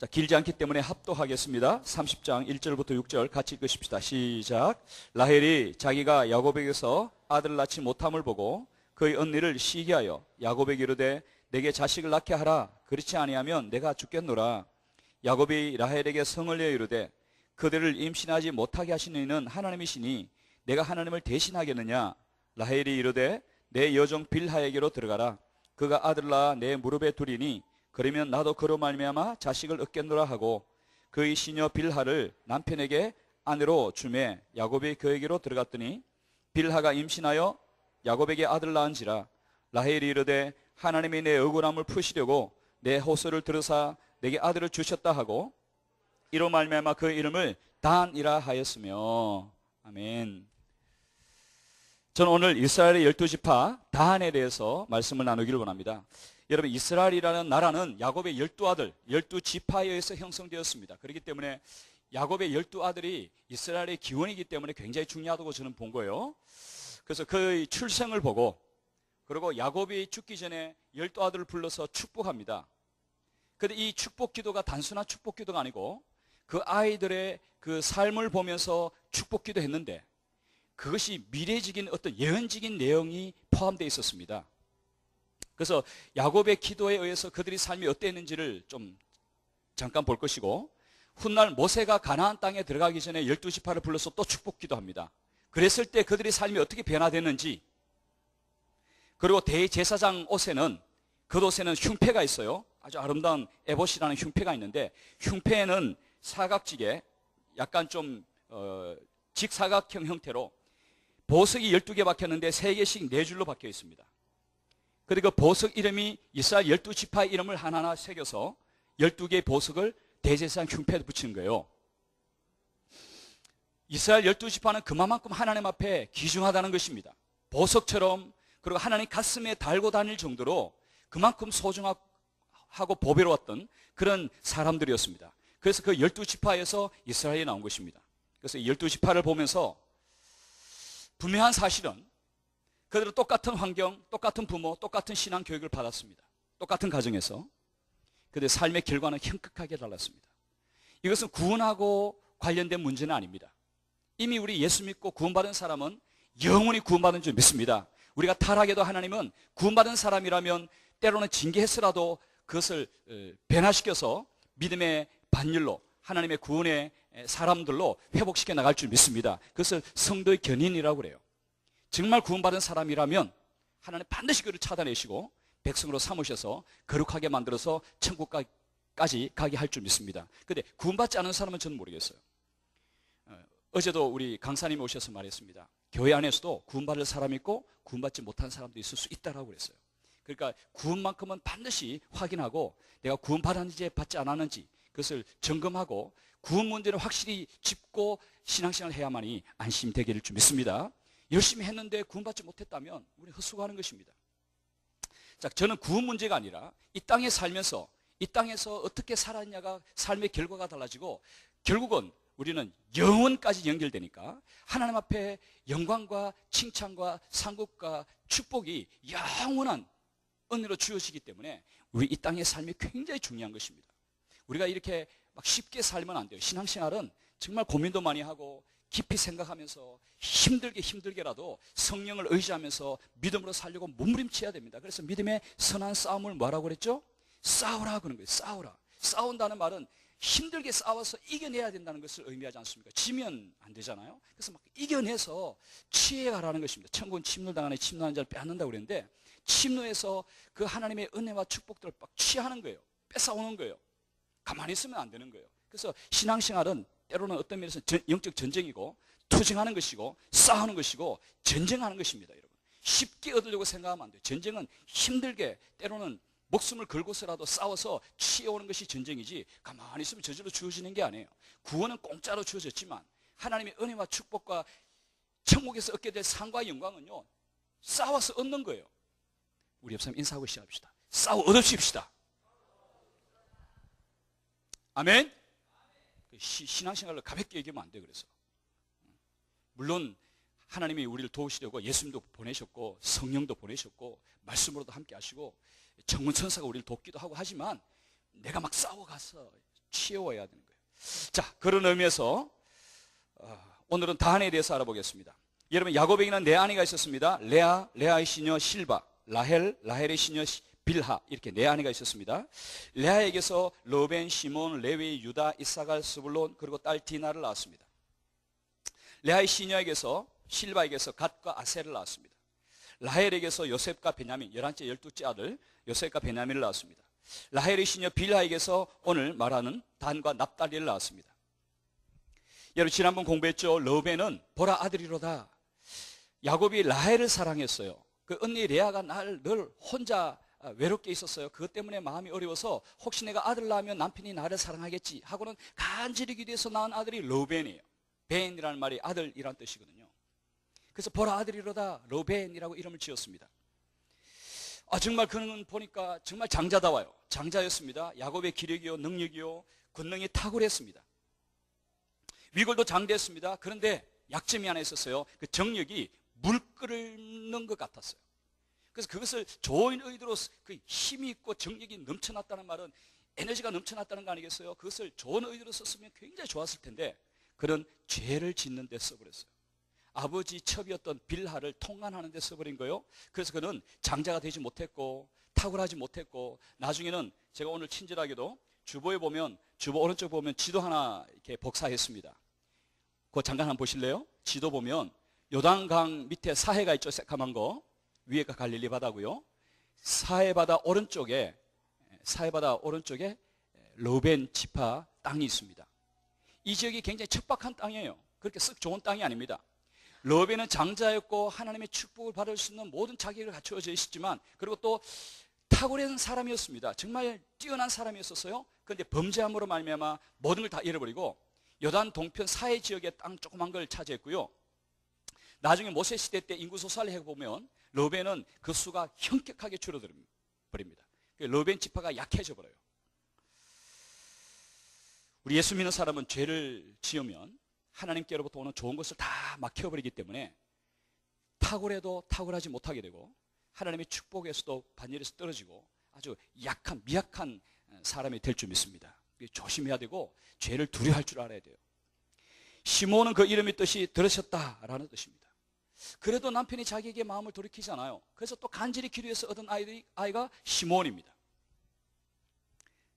자, 길지 않기 때문에 합독하겠습니다. 30장 1절부터 6절 같이 읽으십시다. 시작. 라헬이 자기가 야곱에게서 아들을 낳지 못함을 보고 그의 언니를 시기하여 야곱에게 이르되 내게 자식을 낳게 하라. 그렇지 아니하면 내가 죽겠노라. 야곱이 라헬에게 성을 내어 이르되 그들을 임신하지 못하게 하시는 이는 하나님이시니 내가 하나님을 대신하겠느냐. 라헬이 이르되 내 여종 빌하에게로 들어가라. 그가 아들을 낳아 내 무릎에 두리니 그러면 나도 그로 말미암아 자식을 얻겠노라 하고 그의 시녀 빌하를 남편에게 아내로 주매 야곱이 그에게로 들어갔더니 빌하가 임신하여 야곱에게 아들을 낳은지라. 라헬이 이르되 하나님이 내 억울함을 푸시려고 내 호소를 들으사 내게 아들을 주셨다 하고 이로 말미암아 그 이름을 단이라 하였으며. 아멘. 저는 오늘 이스라엘의 12지파 단에 대해서 말씀을 나누기를 원합니다. 여러분, 이스라엘이라는 나라는 야곱의 12아들, 12지파에 의해서 형성되었습니다. 그렇기 때문에 야곱의 12아들이 이스라엘의 기원이기 때문에 굉장히 중요하다고 저는 본 거예요. 그래서 그의 출생을 보고, 그리고 야곱이 죽기 전에 12아들을 불러서 축복합니다. 그런데 이 축복 기도가 단순한 축복 기도가 아니고 그 아이들의 그 삶을 보면서 축복 기도했는데 그것이 미래적인 어떤 예언적인 내용이 포함되어 있었습니다. 그래서 야곱의 기도에 의해서 그들의 삶이 어땠는지를 좀 잠깐 볼 것이고, 훗날 모세가 가나안 땅에 들어가기 전에 12지파를 불러서 또 축복 기도합니다. 그랬을 때 그들의 삶이 어떻게 변화됐는지, 그리고 대제사장 옷에는, 겉옷에는 흉패가 있어요. 아주 아름다운 에봇이라는 흉패가 있는데 흉패에는 사각지게 약간 좀 직사각형 형태로 보석이 12개 박혔는데 3개씩 4줄로 박혀 있습니다. 그리고 그 보석 이름이 이스라엘 12지파의 이름을 하나하나 새겨서 12개의 보석을 대제사장 흉패에 붙이는 거예요. 이스라엘 12지파는 그만큼 하나님 앞에 귀중하다는 것입니다. 보석처럼, 그리고 하나님 가슴에 달고 다닐 정도로 그만큼 소중하고 보배로웠던 그런 사람들이었습니다. 그래서 그 12지파에서 이스라엘이 나온 것입니다. 그래서 12지파를 보면서 분명한 사실은 그들은 똑같은 환경, 똑같은 부모, 똑같은 신앙 교육을 받았습니다. 똑같은 가정에서. 그들의 삶의 결과는 현격하게 달랐습니다. 이것은 구원하고 관련된 문제는 아닙니다. 이미 우리 예수 믿고 구원받은 사람은 영원히 구원받은 줄 믿습니다. 우리가 타락해도 하나님은 구원받은 사람이라면 때로는 징계했으라도 그것을 변화시켜서 믿음의 반열로, 하나님의 구원의 사람들로 회복시켜 나갈 줄 믿습니다. 그것을 성도의 견인이라고 그래요. 정말 구원받은 사람이라면 하나님 반드시 그를 찾아내시고 백성으로 삼으셔서 거룩하게 만들어서 천국까지 가게 할 줄 믿습니다. 그런데 구원받지 않은 사람은 저는 모르겠어요. 어제도 우리 강사님이 오셔서 말했습니다. 교회 안에서도 구원받을 사람이 있고 구원받지 못한 사람도 있을 수 있다고 그랬어요. 그러니까 구원만큼은 반드시 확인하고 내가 구원받았는지 받지 않았는지 그것을 점검하고 구원 문제를 확실히 짚고 신앙생활을 해야만이 안심이 되기를 줄 믿습니다. 열심히 했는데 구원받지 못했다면 우리 헛수고하는 것입니다. 자, 저는 구원 문제가 아니라 이 땅에 살면서 이 땅에서 어떻게 살았냐가 삶의 결과가 달라지고 결국은 우리는 영원까지 연결되니까 하나님 앞에 영광과 칭찬과 상급과 축복이 영원한 은혜로 주어지기 때문에 우리 이 땅의 삶이 굉장히 중요한 것입니다. 우리가 이렇게 막 쉽게 살면 안 돼요. 신앙생활은 정말 고민도 많이 하고 깊이 생각하면서 힘들게라도 성령을 의지하면서 믿음으로 살려고 몸부림쳐야 됩니다. 그래서 믿음의 선한 싸움을 뭐라고 그랬죠? 싸우라 그런 거예요. 싸우라. 싸운다는 말은 힘들게 싸워서 이겨내야 된다는 것을 의미하지 않습니까? 지면 안 되잖아요. 그래서 막 이겨내서 취해가라는 것입니다. 천국은 침노당 안에 침노하는 자를 빼앗는다고 그랬는데 침노해서 그 하나님의 은혜와 축복들을 막 취하는 거예요. 뺏어오는 거예요. 가만히 있으면 안 되는 거예요. 그래서 신앙생활은 때로는 어떤 면에서 영적 전쟁이고 투쟁하는 것이고 싸우는 것이고 전쟁하는 것입니다. 여러분, 쉽게 얻으려고 생각하면 안 돼요. 전쟁은 힘들게 때로는 목숨을 걸고서라도 싸워서 취해오는 것이 전쟁이지 가만히 있으면 저절로 주어지는 게 아니에요. 구원은 공짜로 주어졌지만 하나님의 은혜와 축복과 천국에서 얻게 될 상과 영광은요 싸워서 얻는 거예요. 우리 옆 사람 인사하고 시작합시다. 싸워 얻읍시다. 아멘. 신앙생활을 가볍게 얘기하면 안 돼요. 그래서 물론 하나님이 우리를 도우시려고 예수님도 보내셨고 성령도 보내셨고 말씀으로도 함께 하시고 천군 천사가 우리를 돕기도 하고 하지만 내가 막 싸워가서 치워야 되는 거예요. 자, 그런 의미에서 오늘은 단에 대해서 알아보겠습니다. 여러분, 야곱에게는 네 아내가 있었습니다. 레아, 레아의 시녀 실바, 라헬, 라헬의 시녀 빌하, 이렇게 네 아내가 있었습니다. 레아에게서 르벤, 시몬, 레위, 유다, 이사갈, 스불론, 그리고 딸 디나를 낳았습니다. 레아의 시녀에게서 실바에게서 갓과 아셀을 낳았습니다. 라헬에게서 요셉과 베냐민, 11째 12째 아들 요셉과 베냐민을 낳았습니다. 라헬의 시녀 빌하에게서 오늘 말하는 단과 납달리를 낳았습니다. 여러분, 지난번 공부했죠. 르벤은 보라 아들이로다. 야곱이 라헬을 사랑했어요. 그 언니 레아가 날 늘 혼자 외롭게 있었어요. 그것 때문에 마음이 어려워서 혹시 내가 아들 낳으면 남편이 나를 사랑하겠지 하고는 간절히 기도해서 낳은 아들이 르벤이에요. 벤이라는 말이 아들이란 뜻이거든요. 그래서 보라 아들이로다 르벤이라고 이름을 지었습니다. 정말 그는 보니까 정말 장자다워요. 장자였습니다. 야곱의 기력이요, 능력이요, 권능이 탁월했습니다. 위골도 장대했습니다. 그런데 약점이 하나 있었어요. 그 정력이 물 끓는 것 같았어요. 그래서 그것을 좋은 의도로 그 힘이 있고 정력이 넘쳐났다는 말은 에너지가 넘쳐났다는 거 아니겠어요? 그것을 좋은 의도로 썼으면 굉장히 좋았을 텐데 그는 죄를 짓는 데 써버렸어요. 아버지 첩이었던 빌하를 통간하는 데 써버린 거예요. 그래서 그는 장자가 되지 못했고 탁월하지 못했고 나중에는 제가 오늘 친절하게도 주보에 보면 주보 오른쪽 보면 지도 하나 이렇게 복사했습니다. 그거 잠깐 한번 보실래요? 지도 보면 요단강 밑에 사해가 있죠. 새까만 거. 위에가 갈릴리 바다고요. 사해바다 오른쪽에 르벤 지파 땅이 있습니다. 이 지역이 굉장히 척박한 땅이에요. 그렇게 썩 좋은 땅이 아닙니다. 르벤은 장자였고 하나님의 축복을 받을 수 있는 모든 자격을 갖추어져 있었지만 그리고 또 탁월한 사람이었습니다. 정말 뛰어난 사람이었었어요. 그런데 범죄함으로 말미암아 모든 걸 다 잃어버리고 요단 동편 사해 지역의 땅 조그만 걸 차지했고요. 나중에 모세 시대 때 인구 조사를 해보면 르벤은 그 수가 현격하게 줄어들어버립니다. 르벤 지파가 약해져 버려요. 우리 예수 믿는 사람은 죄를 지으면 하나님께로부터 오는 좋은 것을 다 막혀버리기 때문에 탁월해도 탁월하지 못하게 되고 하나님의 축복에서도 반열에서 떨어지고 아주 약한 미약한 사람이 될 줄 믿습니다. 조심해야 되고 죄를 두려워할 줄 알아야 돼요. 시몬은 그 이름의 뜻이 들으셨다라는 뜻입니다. 그래도 남편이 자기에게 마음을 돌이키잖아요. 그래서 또 간절히 기도해서 얻은 아이가 시몬입니다.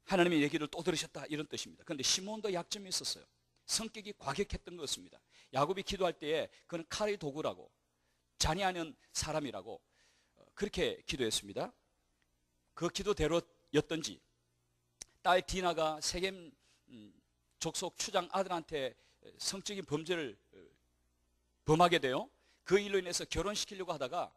하나님의 얘기를 또 들으셨다 이런 뜻입니다. 그런데 시몬도 약점이 있었어요. 성격이 과격했던 것입니다. 야곱이 기도할 때에 그는 칼의 도구라고 잔인한 사람이라고 그렇게 기도했습니다. 그 기도대로였던지 딸 디나가 세겜 족속 추장 아들한테 성적인 범죄를 범하게 돼요. 그 일로 인해서 결혼시키려고 하다가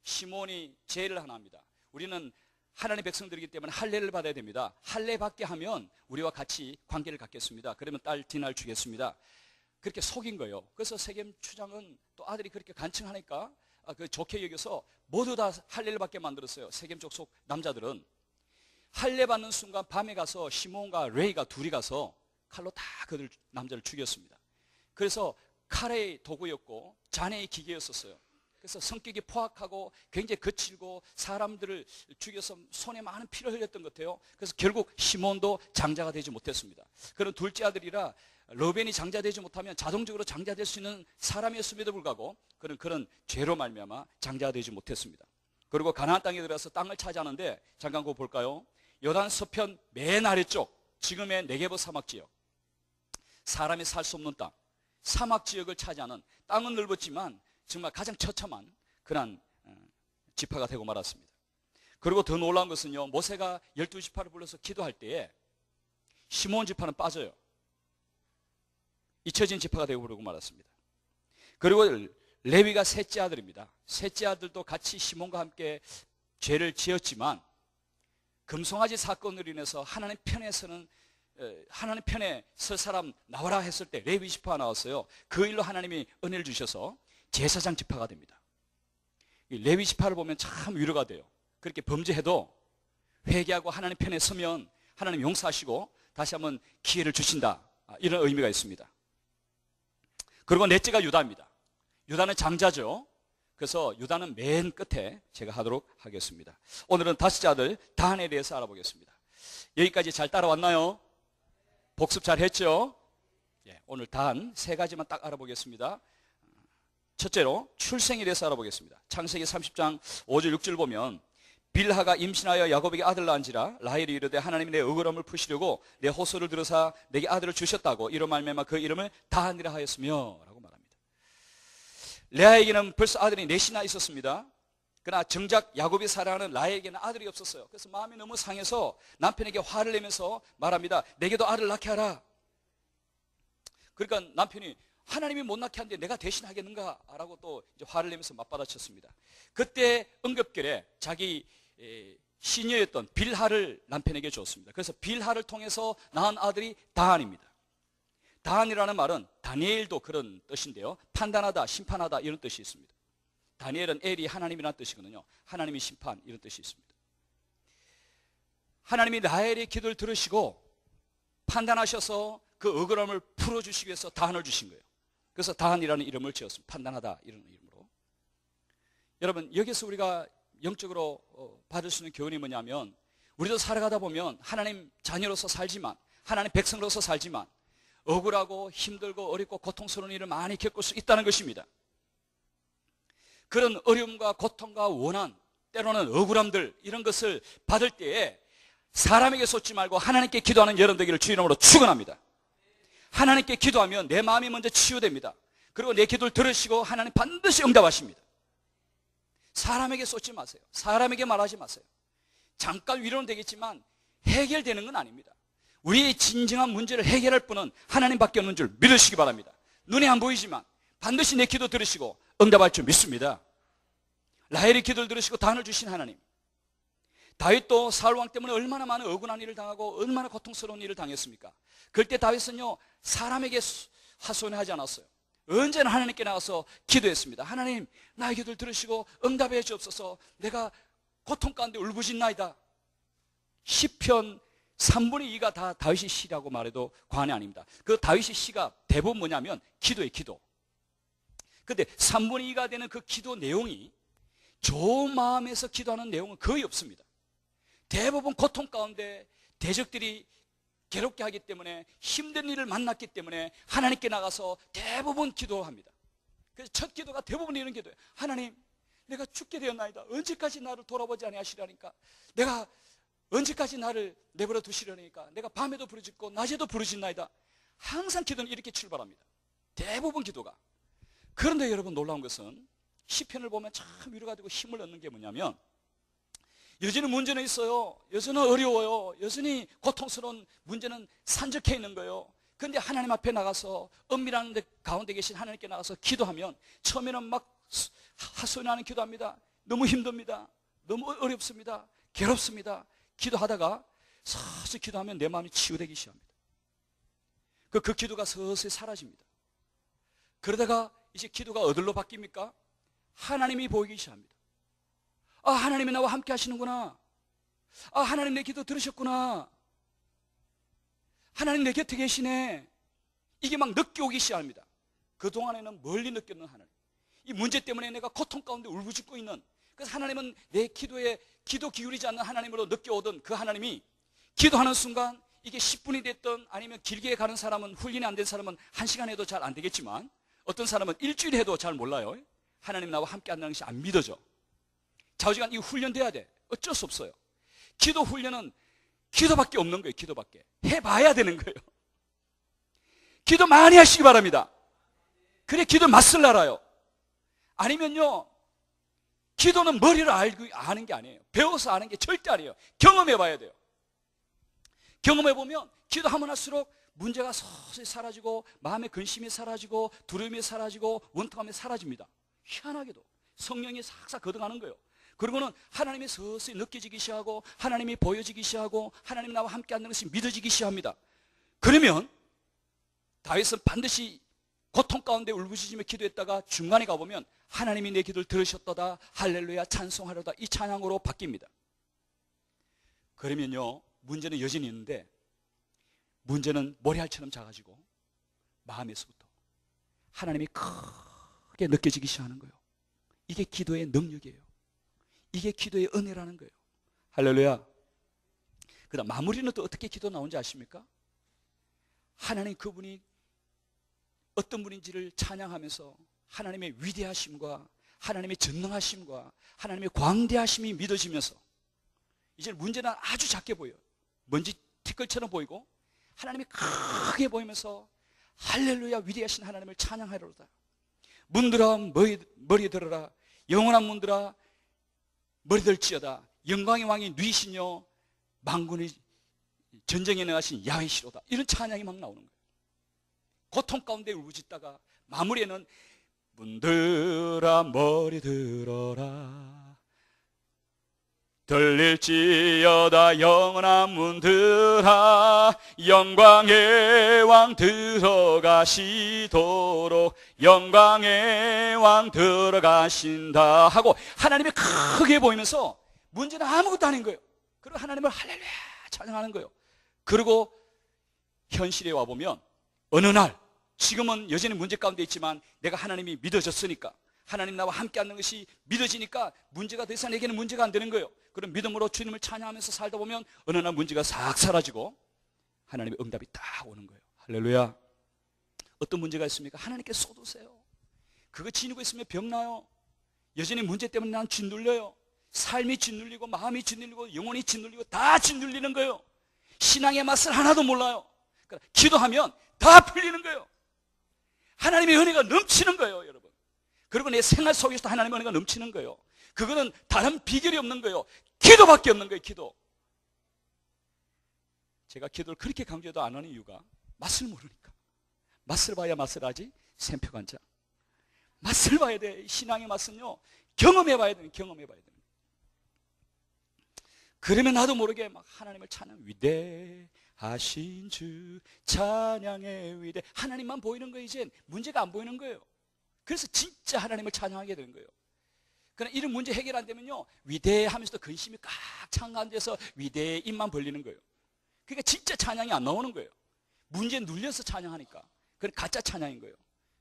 시몬이 제의를 하나 합니다. 우리는 하나님의 백성들이기 때문에 할례를 받아야 됩니다. 할례 받게 하면 우리와 같이 관계를 갖겠습니다. 그러면 딸 디나를 주겠습니다. 그렇게 속인 거예요. 그래서 세겜 추장은 또 아들이 그렇게 간청하니까 그 좋게 여겨서 모두 다 할례를 받게 만들었어요. 세겜 족속 남자들은 할례 받는 순간 밤에 가서 시몬과 레이가 둘이 가서 칼로 다 그들 남자를 죽였습니다. 그래서 칼의 도구였고 잔해의 기계였었어요. 그래서 성격이 포악하고 굉장히 거칠고 사람들을 죽여서 손에 많은 피를 흘렸던 것 같아요. 그래서 결국 시몬도 장자가 되지 못했습니다. 그런 둘째 아들이라 르벤이 장자 되지 못하면 자동적으로 장자 될 수 있는 사람이었음에도 불구하고 그런 죄로 말미암아 장자가 되지 못했습니다. 그리고 가나안 땅에 들어가서 땅을 차지하는데 잠깐 그거 볼까요? 요단 서편 맨 아래쪽 지금의 네게브 사막 지역, 사람이 살 수 없는 땅, 사막 지역을 차지하는 땅은 넓었지만 정말 가장 처참한 그런 지파가 되고 말았습니다. 그리고 더 놀라운 것은요, 모세가 12지파를 불러서 기도할 때에 시몬 지파는 빠져요. 잊혀진 지파가 되고 그러고 말았습니다. 그리고 레위가 셋째 아들입니다. 셋째 아들도 같이 시몬과 함께 죄를 지었지만 금송아지 사건으로 인해서 하나님 편에 설 사람 나와라 했을 때 레위 지파가 나왔어요. 그 일로 하나님이 은혜를 주셔서 제사장 지파가 됩니다. 레위 지파를 보면 참 위로가 돼요. 그렇게 범죄해도 회개하고 하나님 편에 서면 하나님 용서하시고 다시 한번 기회를 주신다, 이런 의미가 있습니다. 그리고 넷째가 유다입니다. 유다는 장자죠. 그래서 유다는 맨 끝에 제가 하도록 하겠습니다. 오늘은 다섯째 아들 단에 대해서 알아보겠습니다. 여기까지 잘 따라왔나요? 복습 잘 했죠? 예, 오늘 단 세 가지만 딱 알아보겠습니다. 첫째로 출생에 대해서 알아보겠습니다. 창세기 30장 5절 6절 보면 빌하가 임신하여 야곱에게 아들 낳은지라 라헬이 이르되 하나님이 내 억울함을 푸시려고 내 호소를 들으사 내게 아들을 주셨다고 이로 말미암아 그 이름을 다한이라 하였으며 라고 말합니다. 레아에게는 벌써 아들이 넷이나 있었습니다. 그러나 정작 야곱이 사랑하는 라헬에게는 아들이 없었어요. 그래서 마음이 너무 상해서 남편에게 화를 내면서 말합니다. 내게도 아들을 낳게 하라. 그러니까 남편이 하나님이 못 낳게 하는데 내가 대신 하겠는가? 라고 또 이제 화를 내면서 맞받아쳤습니다. 그때 응급결에 자기 시녀였던 빌하를 남편에게 줬습니다. 그래서 빌하를 통해서 낳은 아들이 다한입니다. 다한이라는 말은 다니엘도 그런 뜻인데요. 판단하다, 심판하다 이런 뜻이 있습니다. 다니엘은 엘이 하나님이라는 뜻이거든요. 하나님이 심판 이런 뜻이 있습니다. 하나님이 라헬의 기도를 들으시고 판단하셔서 그 억울함을 풀어주시기 위해서 다한을 주신 거예요. 그래서 다한이라는 이름을 지었습니다. 판단하다 이런 이름으로. 여러분 여기서 우리가 영적으로 받을 수 있는 교훈이 뭐냐면 우리도 살아가다 보면 하나님 자녀로서 살지만 하나님 백성으로서 살지만 억울하고 힘들고 어렵고 고통스러운 일을 많이 겪을 수 있다는 것입니다. 그런 어려움과 고통과 원한 때로는 억울함들 이런 것을 받을 때에 사람에게 쏟지 말고 하나님께 기도하는 여러분 되기를 주 이름으로 축원합니다. 하나님께 기도하면 내 마음이 먼저 치유됩니다. 그리고 내 기도를 들으시고 하나님 반드시 응답하십니다. 사람에게 쏟지 마세요. 사람에게 말하지 마세요. 잠깐 위로는 되겠지만 해결되는 건 아닙니다. 우리의 진정한 문제를 해결할 분은 하나님밖에 없는 줄 믿으시기 바랍니다. 눈에 안 보이지만 반드시 내 기도 들으시고 응답할 줄 믿습니다. 라헬의 기도를 들으시고 다한을 주신 하나님. 다윗도 사울 왕 때문에 얼마나 많은 억울한 일을 당하고 얼마나 고통스러운 일을 당했습니까? 그럴 때 다윗은요 사람에게 하소연하지 않았어요. 언제나 하나님께 나가서 기도했습니다. 하나님 나의 기도를 들으시고 응답해 주옵소서. 내가 고통 가운데 울부짖나이다. 시편 3분의 2가 다 다윗의 시라고 말해도 과언이 아닙니다. 그 다윗의 시가 대부분 뭐냐면 기도예요. 기도. 근데 3분의 2가 되는 그 기도 내용이 좋은 마음에서 기도하는 내용은 거의 없습니다. 대부분 고통 가운데 대적들이 괴롭게 하기 때문에 힘든 일을 만났기 때문에 하나님께 나가서 대부분 기도합니다. 그래서 첫 기도가 대부분 이런 기도예요. 하나님 내가 죽게 되었나이다. 언제까지 나를 돌아보지 아니하시려니까. 내가 언제까지 나를 내버려 두시려니까. 내가 밤에도 부르짖고 낮에도 부르짖나이다. 항상 기도는 이렇게 출발합니다. 대부분 기도가. 그런데 여러분 놀라운 것은 시편을 보면 참 위로가 되고 힘을 얻는 게 뭐냐면 여전히 문제는 있어요. 여전히 어려워요. 여전히 고통스러운 문제는 산적해 있는 거예요. 그런데 하나님 앞에 나가서 은밀한 데 가운데 계신 하나님께 나가서 기도하면 처음에는 막 하소연하는 기도합니다. 너무 힘듭니다. 너무 어렵습니다. 괴롭습니다. 기도하다가 서서히 기도하면 내 마음이 치유되기 시작합니다. 그 기도가 서서히 사라집니다. 그러다가 이제 기도가 어디로 바뀝니까? 하나님이 보이기 시작합니다. 아, 하나님이 나와 함께 하시는구나. 아, 하나님 내 기도 들으셨구나. 하나님 내 곁에 계시네. 이게 막 느껴오기 시작합니다. 그동안에는 멀리 느꼈는 하나님. 이 문제 때문에 내가 고통 가운데 울부짖고 있는, 그래서 하나님은 내 기도에 기도 기울이지 않는 하나님으로 느껴오던 그 하나님이 기도하는 순간 이게 10분이 됐던 아니면 길게 가는 사람은, 훈련이 안 된 사람은 1시간 해도 잘 안 되겠지만 어떤 사람은 일주일 해도 잘 몰라요. 하나님 나와 함께 한다는 것이 안 믿어져. 좌우지간 이 훈련돼야 돼. 어쩔 수 없어요. 기도 훈련은 기도밖에 없는 거예요. 기도밖에. 해봐야 되는 거예요. 기도 많이 하시기 바랍니다. 그래 기도 맛을 알아요. 아니면요, 기도는 머리로 아는 게 아니에요. 배워서 아는 게 절대 아니에요. 경험해봐야 돼요. 경험해보면 기도하면 할수록 문제가 서서히 사라지고 마음의 근심이 사라지고 두려움이 사라지고 원통함이 사라집니다. 희한하게도 성령이 싹싹 거듭하는 거예요. 그리고는 하나님이 서서히 느껴지기 시작하고 하나님이 보여지기 시작하고 하나님 나와 함께 한다는 것이 믿어지기 시작합니다. 그러면 다윗은 반드시 고통 가운데 울부짖으며 기도했다가 중간에 가보면 하나님이 내 기도를 들으셨도다 할렐루야 찬송하려다 이 찬양으로 바뀝니다. 그러면요 문제는 여전히 있는데 문제는 모래알처럼 작아지고 마음에서부터 하나님이 크게 느껴지기 시작하는 거예요. 이게 기도의 능력이에요. 이게 기도의 은혜라는 거예요. 할렐루야. 그 다음 마무리는 또 어떻게 기도 나오는지 아십니까? 하나님 그분이 어떤 분인지를 찬양하면서 하나님의 위대하심과 하나님의 전능하심과 하나님의 광대하심이 믿어지면서 이제 문제는 아주 작게 보여요. 먼지 티끌처럼 보이고 하나님이 크게 보이면서 할렐루야 위대하신 하나님을 찬양하리로다. 문들아 머리 들어라. 영원한 문들아 머리 들지어다. 영광의 왕이 누이시며 만군의 전쟁에 나가신 야훼시로다. 이런 찬양이 막 나오는 거예요. 고통 가운데 울부짖다가 마무리에는 문들아 머리 들어라. 들릴지어다 영원한 문들아 영광의 왕 들어가시도록 영광의 왕 들어가신다 하고 하나님이 크게 보이면서 문제는 아무것도 아닌 거예요. 그리고 하나님을 할렐루야 찬양하는 거예요. 그리고 현실에 와보면 어느 날 지금은 여전히 문제 가운데 있지만 내가 하나님이 믿어졌으니까 하나님 나와 함께 하는 것이 믿어지니까 문제가 더 이상 내게는 문제가 안 되는 거예요. 그런 믿음으로 주님을 찬양하면서 살다 보면 어느 날 문제가 싹 사라지고 하나님의 응답이 딱 오는 거예요. 할렐루야. 어떤 문제가 있습니까? 하나님께 쏟으세요. 그거 지니고 있으면 병나요. 여전히 문제 때문에 난 짓눌려요. 삶이 짓눌리고 마음이 짓눌리고 영혼이 짓눌리고 다 짓눌리는 거예요. 신앙의 맛을 하나도 몰라요. 그러니까 기도하면 다 풀리는 거예요. 하나님의 은혜가 넘치는 거예요, 여러분. 그리고 내 생활 속에서도 하나님의 은혜가 넘치는 거예요. 그거는 다른 비결이 없는 거예요. 기도밖에 없는 거예요, 기도. 제가 기도를 그렇게 강조해도 안 하는 이유가 맛을 모르니까. 맛을 봐야 맛을 하지 샘표간 자. 맛을 봐야 돼. 신앙의 맛은요 경험해 봐야 돼요. 경험해 봐야 돼요. 그러면 나도 모르게 막 하나님을 찬양, 위대하신 주 찬양의 위대. 하나님만 보이는 거예요. 이제 문제가 안 보이는 거예요. 그래서 진짜 하나님을 찬양하게 되는 거예요. 그러나 이런 문제 해결 안 되면요 위대하면서도 근심이 꽉 찬 가운데서 위대의 입만 벌리는 거예요. 그러니까 진짜 찬양이 안 나오는 거예요. 문제에 눌려서 찬양하니까. 그건 가짜 찬양인 거예요.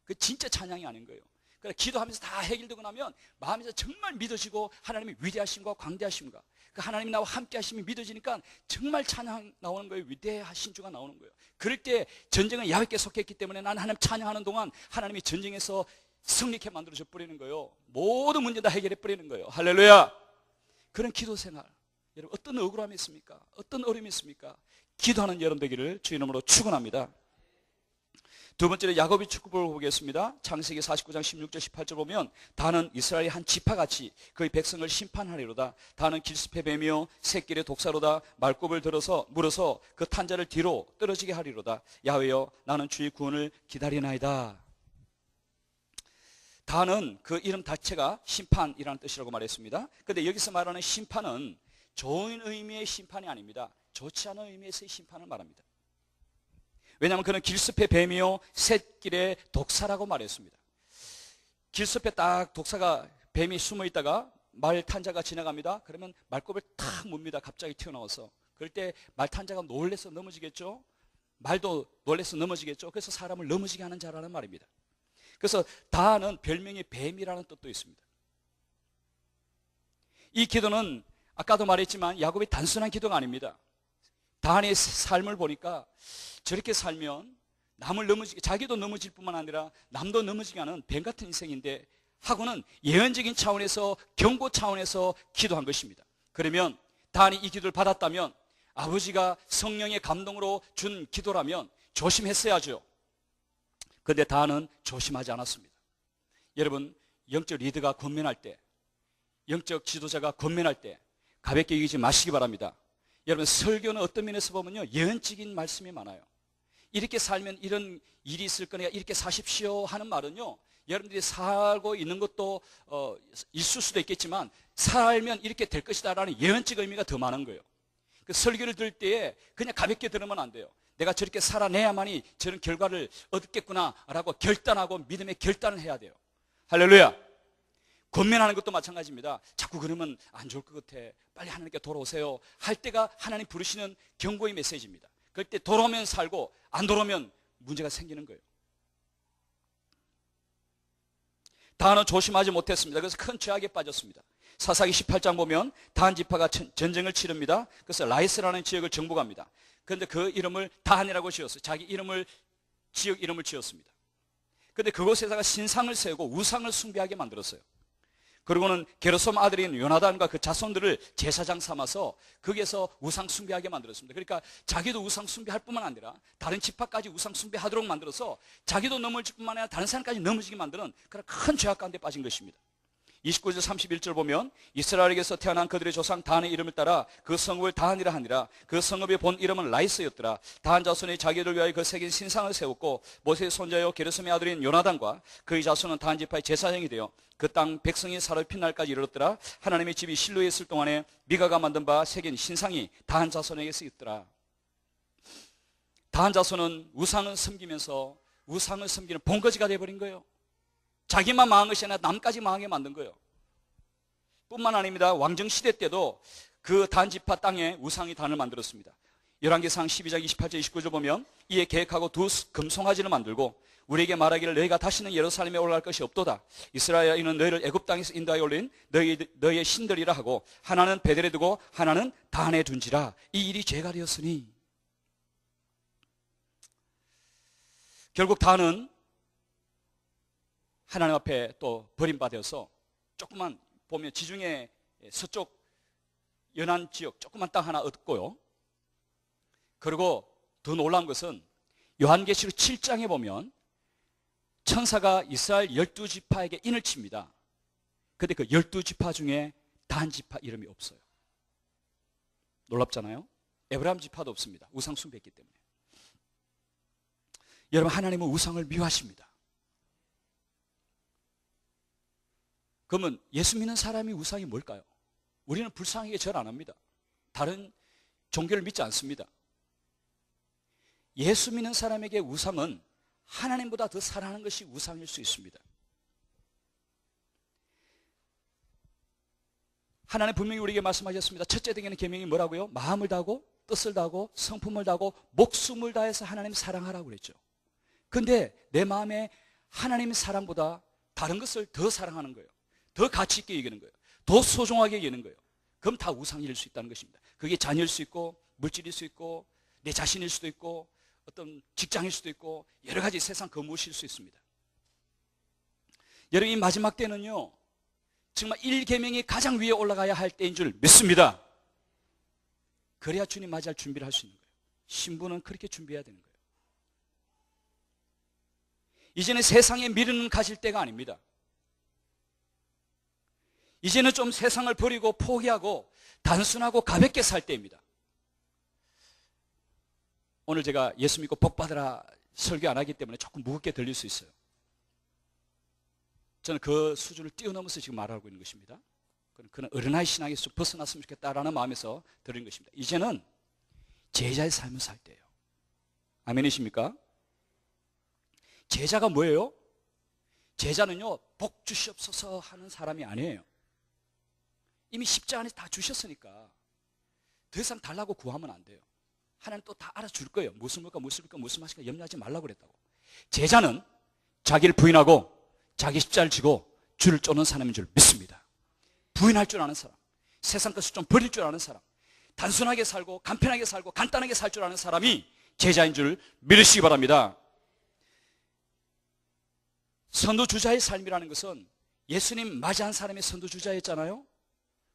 그 진짜 찬양이 아닌 거예요. 그러니까 기도하면서 다 해결되고 나면 마음에서 정말 믿어지고 하나님의 위대하심과 광대하심과 그 하나님이 나와 함께 하심이 믿어지니까 정말 찬양 나오는 거예요. 위대하신 주가 나오는 거예요. 그럴 때 전쟁은 야훼께 속했기 때문에 나는 하나님 찬양하는 동안 하나님이 전쟁에서 승리케 만들어줘 버리는 거예요. 모든 문제 다 해결해 버리는 거예요. 할렐루야. 그런 기도 생활, 여러분 어떤 억울함이 있습니까? 어떤 어려움이 있습니까? 기도하는 여러분 되기를 주의 이름으로 축원합니다. 두 번째로 야곱의 축복을 보겠습니다. 창세기 49장 16절 18절 보면 다는 이스라엘의 한 지파같이 그의 백성을 심판하리로다. 다는 길습의 뱀이요 새끼의 독사로다. 말굽을 물어서 그 탄자를 뒤로 떨어지게 하리로다. 야훼여 나는 주의 구원을 기다리나이다. 다는 그 이름 자체가 심판이라는 뜻이라고 말했습니다. 그런데 여기서 말하는 심판은 좋은 의미의 심판이 아닙니다. 좋지 않은 의미에서의 심판을 말합니다. 왜냐하면 그는 길습의 뱀이요 샛길의 독사라고 말했습니다. 길습에 딱 독사가 뱀이 숨어 있다가 말 탄자가 지나갑니다. 그러면 말굽을 탁 뭅니다. 갑자기 튀어나와서. 그럴 때 말 탄자가 놀래서 넘어지겠죠. 말도 놀래서 넘어지겠죠. 그래서 사람을 넘어지게 하는 자라는 말입니다. 그래서 다는 별명이 뱀이라는 뜻도 있습니다. 이 기도는 아까도 말했지만 야곱이 단순한 기도가 아닙니다. 다의 삶을 보니까 저렇게 살면 남을 넘어지게, 자기도 넘어질 뿐만 아니라 남도 넘어지게 하는 뱀 같은 인생인데 하고는 예언적인 차원에서 경고 차원에서 기도한 것입니다. 그러면 다한이 이 기도를 받았다면 아버지가 성령의 감동으로 준 기도라면 조심했어야죠. 그런데 다한은 조심하지 않았습니다. 여러분 영적 리더가 권면할 때, 영적 지도자가 권면할 때 가볍게 여기지 마시기 바랍니다. 여러분 설교는 어떤 면에서 보면요 예언적인 말씀이 많아요. 이렇게 살면 이런 일이 있을 거니까 이렇게 사십시오 하는 말은요 여러분들이 살고 있는 것도 있을 수도 있겠지만 살면 이렇게 될 것이다 라는 예언적 의미가 더 많은 거예요. 그 설교를 들을 때에 그냥 가볍게 들으면 안 돼요. 내가 저렇게 살아내야만이 저런 결과를 얻겠구나 라고 결단하고 믿음의 결단을 해야 돼요. 할렐루야. 권면하는 것도 마찬가지입니다. 자꾸 그러면 안 좋을 것 같아. 빨리 하나님께 돌아오세요 할 때가 하나님 부르시는 경고의 메시지입니다. 그럴 때 돌아오면 살고 안 돌아오면 문제가 생기는 거예요. 다한은 조심하지 못했습니다. 그래서 큰 죄악에 빠졌습니다. 사사기 18장 보면 다한 지파가 전쟁을 치릅니다. 그래서 라이스라는 지역을 정복합니다. 그런데 그 이름을 다한이라고 지었어요. 자기 이름을, 지역 이름을 지었습니다. 그런데 그곳에다가 신상을 세우고 우상을 숭배하게 만들었어요. 그리고는 게르솜 아들인 요나단과 그 자손들을 제사장 삼아서 거기에서 우상 숭배하게 만들었습니다. 그러니까 자기도 우상 숭배할 뿐만 아니라 다른 지파까지 우상 숭배하도록 만들어서 자기도 넘어질 뿐만 아니라 다른 사람까지 넘어지게 만드는 그런 큰 죄악 가운데 빠진 것입니다. 29절 31절 보면 이스라엘에게서 태어난 그들의 조상 다한의 이름을 따라 그 성읍을 다한이라 하니라. 그 성읍의 본 이름은 라이스였더라. 다한 자손이 자기를 위하여 그 새긴 신상을 세웠고 모세의 손자여 게르솜의 아들인 요나단과 그의 자손은 다한 지파의 제사장이 되어 그 땅 백성이 사로잡힌 날까지 이르렀더라. 하나님의 집이 실로에 있을 동안에 미가가 만든 바 새긴 신상이 다한 자손에게서 있더라. 다한 자손은 우상을 섬기면서 우상을 섬기는 본거지가 되어버린 거예요. 자기만 망한 것이 아니라 남까지 망하게 만든 거예요. 뿐만 아닙니다. 왕정시대 때도 그 단지파 땅에 우상이 단을 만들었습니다. 열왕기상 12장 28절 29절 보면 이에 계획하고 두 금송아지를 만들고 우리에게 말하기를 너희가 다시는 예루살렘에 올라갈 것이 없도다. 이스라엘인은 너희를 애굽 땅에서 인도하여 올린 너희의 신들이라 하고 하나는 베델에 두고 하나는 단에 둔지라. 이 일이 죄가 되었으니. 결국 단은 하나님 앞에 또 버림받아서 조그만 보면 지중해 서쪽 연안 지역 조그만 땅 하나 얻고요. 그리고 더 놀라운 것은 요한계시록 7장에 보면 천사가 이스라엘 12지파에게 인을 칩니다. 그런데 그 12지파 중에 단 지파 이름이 없어요. 놀랍잖아요. 에브라임 지파도 없습니다. 우상 숭배했기 때문에. 여러분, 하나님은 우상을 미워하십니다. 그러면 예수 믿는 사람이 우상이 뭘까요? 우리는 불쌍하게 절 안 합니다. 다른 종교를 믿지 않습니다. 예수 믿는 사람에게 우상은 하나님보다 더 사랑하는 것이 우상일 수 있습니다. 하나님 분명히 우리에게 말씀하셨습니다. 첫째 등에는 계명이 뭐라고요? 마음을 다하고 뜻을 다하고 성품을 다하고 목숨을 다해서 하나님 사랑하라고 그랬죠. 그런데 내 마음에 하나님의 사랑보다 다른 것을 더 사랑하는 거예요. 더 가치 있게 여기는 거예요. 더 소중하게 여기는 거예요. 그럼 다 우상일 수 있다는 것입니다. 그게 자녀일 수 있고 물질일 수 있고 내 자신일 수도 있고 어떤 직장일 수도 있고 여러 가지 세상 그 무엇일 수 있습니다. 여러분, 이 마지막 때는요 정말 1계명이 가장 위에 올라가야 할 때인 줄 믿습니다. 그래야 주님 맞이할 준비를 할 수 있는 거예요. 신부는 그렇게 준비해야 되는 거예요. 이제는 세상에 미련은 가질 때가 아닙니다. 이제는 좀 세상을 버리고 포기하고 단순하고 가볍게 살 때입니다. 오늘 제가 예수 믿고 복 받으라 설교 안 하기 때문에 조금 무겁게 들릴 수 있어요. 저는 그 수준을 뛰어넘어서 지금 말하고 있는 것입니다. 그는 어린아이 신앙에서 벗어났으면 좋겠다라는 마음에서 드린 것입니다. 이제는 제자의 삶을 살 때예요. 아멘이십니까? 제자가 뭐예요? 제자는요 복 주시옵소서 하는 사람이 아니에요. 이미 십자가 안에서 다 주셨으니까 더 이상 달라고 구하면 안 돼요. 하나님 또 다 알아줄 거예요. 무슨 물까 무슨 물까 무슨 맛일까 염려하지 말라고 그랬다고. 제자는 자기를 부인하고 자기 십자가를 지고 주를 쫓는 사람인 줄 믿습니다. 부인할 줄 아는 사람, 세상 것을 좀 버릴 줄 아는 사람, 단순하게 살고 간편하게 살고 간단하게 살 줄 아는 사람이 제자인 줄 믿으시기 바랍니다. 선두주자의 삶이라는 것은 예수님 맞이한 사람이 선두주자였잖아요.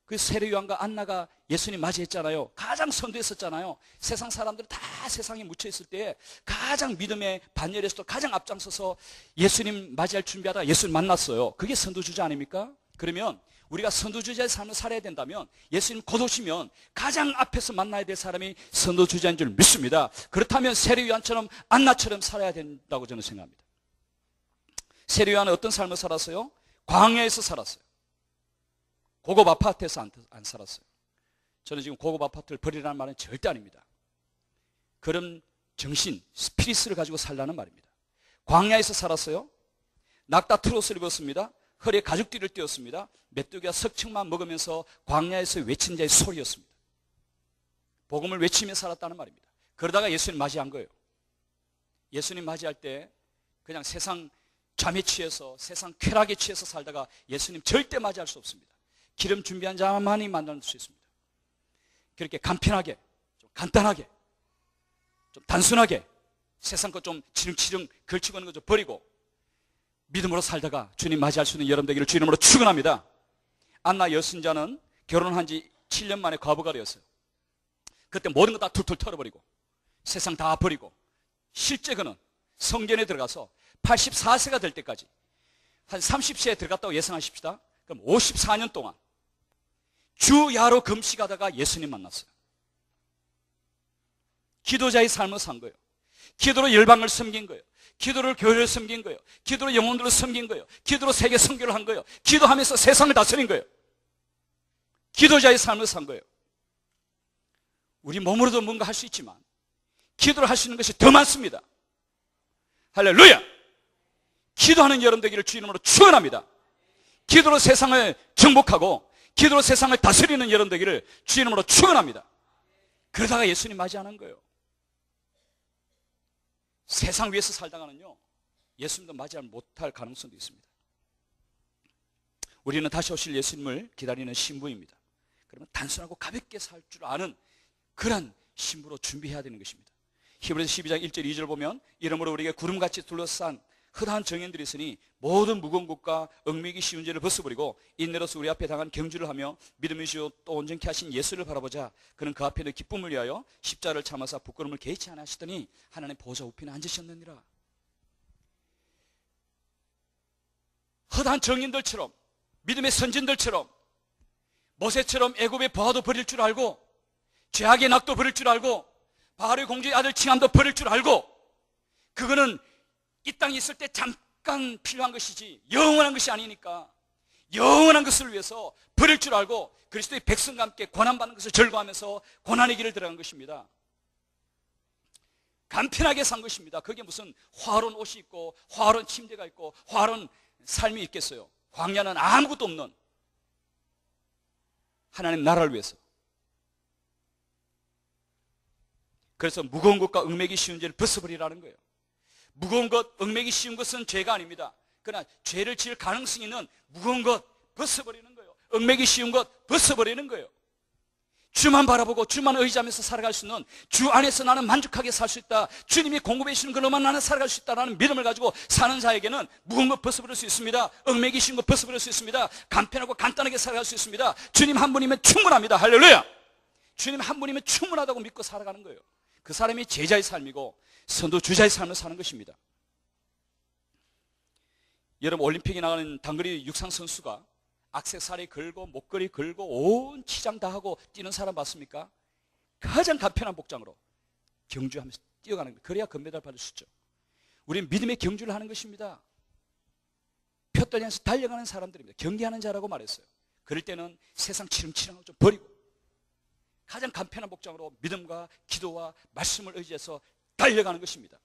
그 세례 요한과 안나가 예수님 맞이했잖아요. 가장 선두했었잖아요. 세상 사람들은 다 세상에 묻혀있을 때 가장 믿음의 반열에서도 가장 앞장서서 예수님 맞이할 준비하다가 예수님 만났어요. 그게 선두주자 아닙니까? 그러면 우리가 선두주자의 삶을 살아야 된다면 예수님 곧 오시면 가장 앞에서 만나야 될 사람이 선두주자인 줄 믿습니다. 그렇다면 세례 요한처럼 안나처럼 살아야 된다고 저는 생각합니다. 세례 요한은 어떤 삶을 살았어요? 광야에서 살았어요. 고급 아파트에서 안 살았어요. 저는 지금 고급 아파트를 버리라는 말은 절대 아닙니다. 그런 정신, 스피릿을 가지고 살라는 말입니다. 광야에서 살았어요. 낙타 트롯을 입었습니다. 허리에 가죽띠를 띄웠습니다. 메뚜기와 석청만 먹으면서 광야에서 외친 자의 소리였습니다. 복음을 외치며 살았다는 말입니다. 그러다가 예수님 맞이한 거예요. 예수님 맞이할 때 그냥 세상 잠에 취해서 세상 쾌락에 취해서 살다가 예수님 절대 맞이할 수 없습니다. 기름 준비한 자만이 만날 수 있습니다. 그렇게 간편하게, 좀 간단하게 좀 단순하게 세상 것 좀 치릉치릉 걸치고 하는 거 좀 버리고 믿음으로 살다가 주님 맞이할 수 있는 여러분 되기를 주 이름으로 축원합니다. 안나 여순자는 결혼한 지 7년 만에 과부가 되었어요. 그때 모든 거 다 툴툴 털어버리고 세상 다 버리고 실제 그는 성전에 들어가서 84세가 될 때까지 한 30세에 들어갔다고 예상하십시다. 그럼 54년 동안 주야로 금식하다가 예수님 만났어요. 기도자의 삶을 산 거예요. 기도로 열방을 섬긴 거예요. 기도로 교회를 섬긴 거예요. 기도로 영혼들을 섬긴 거예요. 기도로 세계 선교를 한 거예요. 기도하면서 세상을 다스린 거예요. 기도자의 삶을 산 거예요. 우리 몸으로도 뭔가 할 수 있지만 기도를 할 수 있는 것이 더 많습니다. 할렐루야! 기도하는 여러분 되기를 주 이름으로 축원합니다. 기도로 세상을 정복하고 기도로 세상을 다스리는 여러분 되기를 주 이름으로 축원합니다. 그러다가 예수님 맞이하는 거예요. 세상 위에서 살다가는요, 예수님도 맞이하지 못할 가능성도 있습니다. 우리는 다시 오실 예수님을 기다리는 신부입니다. 그러면 단순하고 가볍게 살 줄 아는 그런 신부로 준비해야 되는 것입니다. 히브리서 12장 1절 2절 보면 이러므로 우리에게 구름같이 둘러싼 흔한 정인들이 있으니 모든 무거운 것과 얽매기 쉬운 죄를 벗어버리고 인내로서 우리 앞에 당한 경주를 하며 믿음이시오 또 온전케 하신 예수를 바라보자. 그는 그 앞에 는 기쁨을 위하여 십자를 참아사 부끄러움을 개의치 않아 하시더니 하나님 보좌 우편에 앉으셨느니라. 흔한 정인들처럼 믿음의 선진들처럼 모세처럼 애굽의 부하도 버릴 줄 알고 죄악의 낙도 버릴 줄 알고 바알의 공주의 아들 칭함도 버릴 줄 알고 그거는 이 땅에 있을 때 잠깐 필요한 것이지 영원한 것이 아니니까 영원한 것을 위해서 버릴 줄 알고 그리스도의 백성과 함께 고난받는 것을 절거하면서 고난의 길을 들어간 것입니다. 간편하게 산 것입니다. 그게 무슨 화로운 옷이 있고 화로운 침대가 있고 화로운 삶이 있겠어요. 광야는 아무것도 없는 하나님 나라를 위해서. 그래서 무거운 것과 얽매기 쉬운 죄를 벗어버리라는 거예요. 무거운 것, 얽매기 쉬운 것은 죄가 아닙니다. 그러나 죄를 지을 가능성이 있는 무거운 것 벗어버리는 거예요. 얽매기 쉬운 것 벗어버리는 거예요. 주만 바라보고 주만 의지하면서 살아갈 수 있는, 주 안에서 나는 만족하게 살 수 있다, 주님이 공급해 주시는 그로만 나는 살아갈 수 있다라는 믿음을 가지고 사는 자에게는 무거운 것 벗어버릴 수 있습니다. 얽매기 쉬운 것 벗어버릴 수 있습니다. 간편하고 간단하게 살아갈 수 있습니다. 주님 한 분이면 충분합니다. 할렐루야! 주님 한 분이면 충분하다고 믿고 살아가는 거예요. 그 사람이 제자의 삶이고 선도주자의 삶을 사는 것입니다. 여러분, 올림픽에 나가는 단거리 육상 선수가 액세서리 걸고 목걸이 걸고 온 치장 다 하고 뛰는 사람 봤습니까? 가장 간편한 복장으로 경주하면서 뛰어가는 거예요. 그래야 금메달 받을 수 있죠. 우리는 믿음의 경주를 하는 것입니다. 폈더니면서 달려가는 사람들입니다. 경기하는 자라고 말했어요. 그럴 때는 세상 치렁치렁하고 좀 버리고 가장 간편한 복장으로 믿음과 기도와 말씀을 의지해서 달려가는 것입니다.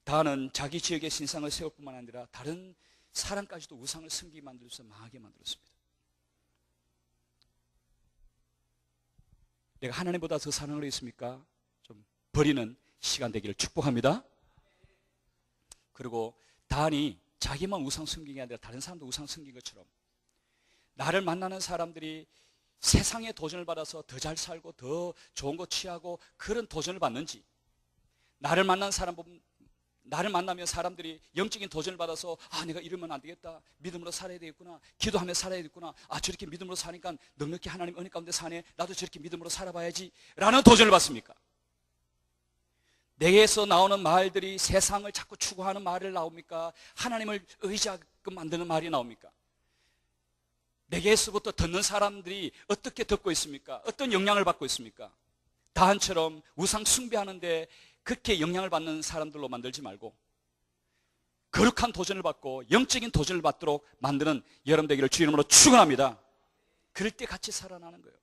다는 자기 지역의 신상을 세울 뿐만 아니라 다른 사람까지도 우상을 섬기게 만들어서 망하게 만들었습니다. 내가 하나님보다 더 사랑을 했습니까? 좀 버리는 시간 되기를 축복합니다. 그리고 다니 자기만 우상 섬기는 게 아니라 다른 사람도 우상 섬긴 것처럼 나를 만나는 사람들이 세상의 도전을 받아서 더 잘 살고 더 좋은 거 취하고 그런 도전을 받는지, 나를 만나면 사람들이 영적인 도전을 받아서 내가 이러면 안 되겠다, 믿음으로 살아야 되겠구나, 기도하며 살아야 되겠구나, 저렇게 믿음으로 사니까 넉넉히 하나님 은혜 가운데 사네, 나도 저렇게 믿음으로 살아봐야지 라는 도전을 받습니까? 내게서 나오는 말들이 세상을 자꾸 추구하는 말을 나옵니까? 하나님을 의지하게끔 만드는 말이 나옵니까? 내게서부터 듣는 사람들이 어떻게 듣고 있습니까? 어떤 영향을 받고 있습니까? 다한처럼 우상 숭배하는데 그렇게 영향을 받는 사람들로 만들지 말고 거룩한 도전을 받고 영적인 도전을 받도록 만드는 여러분 되기를 주 이름으로 축원합니다. 그럴 때 같이 살아나는 거예요.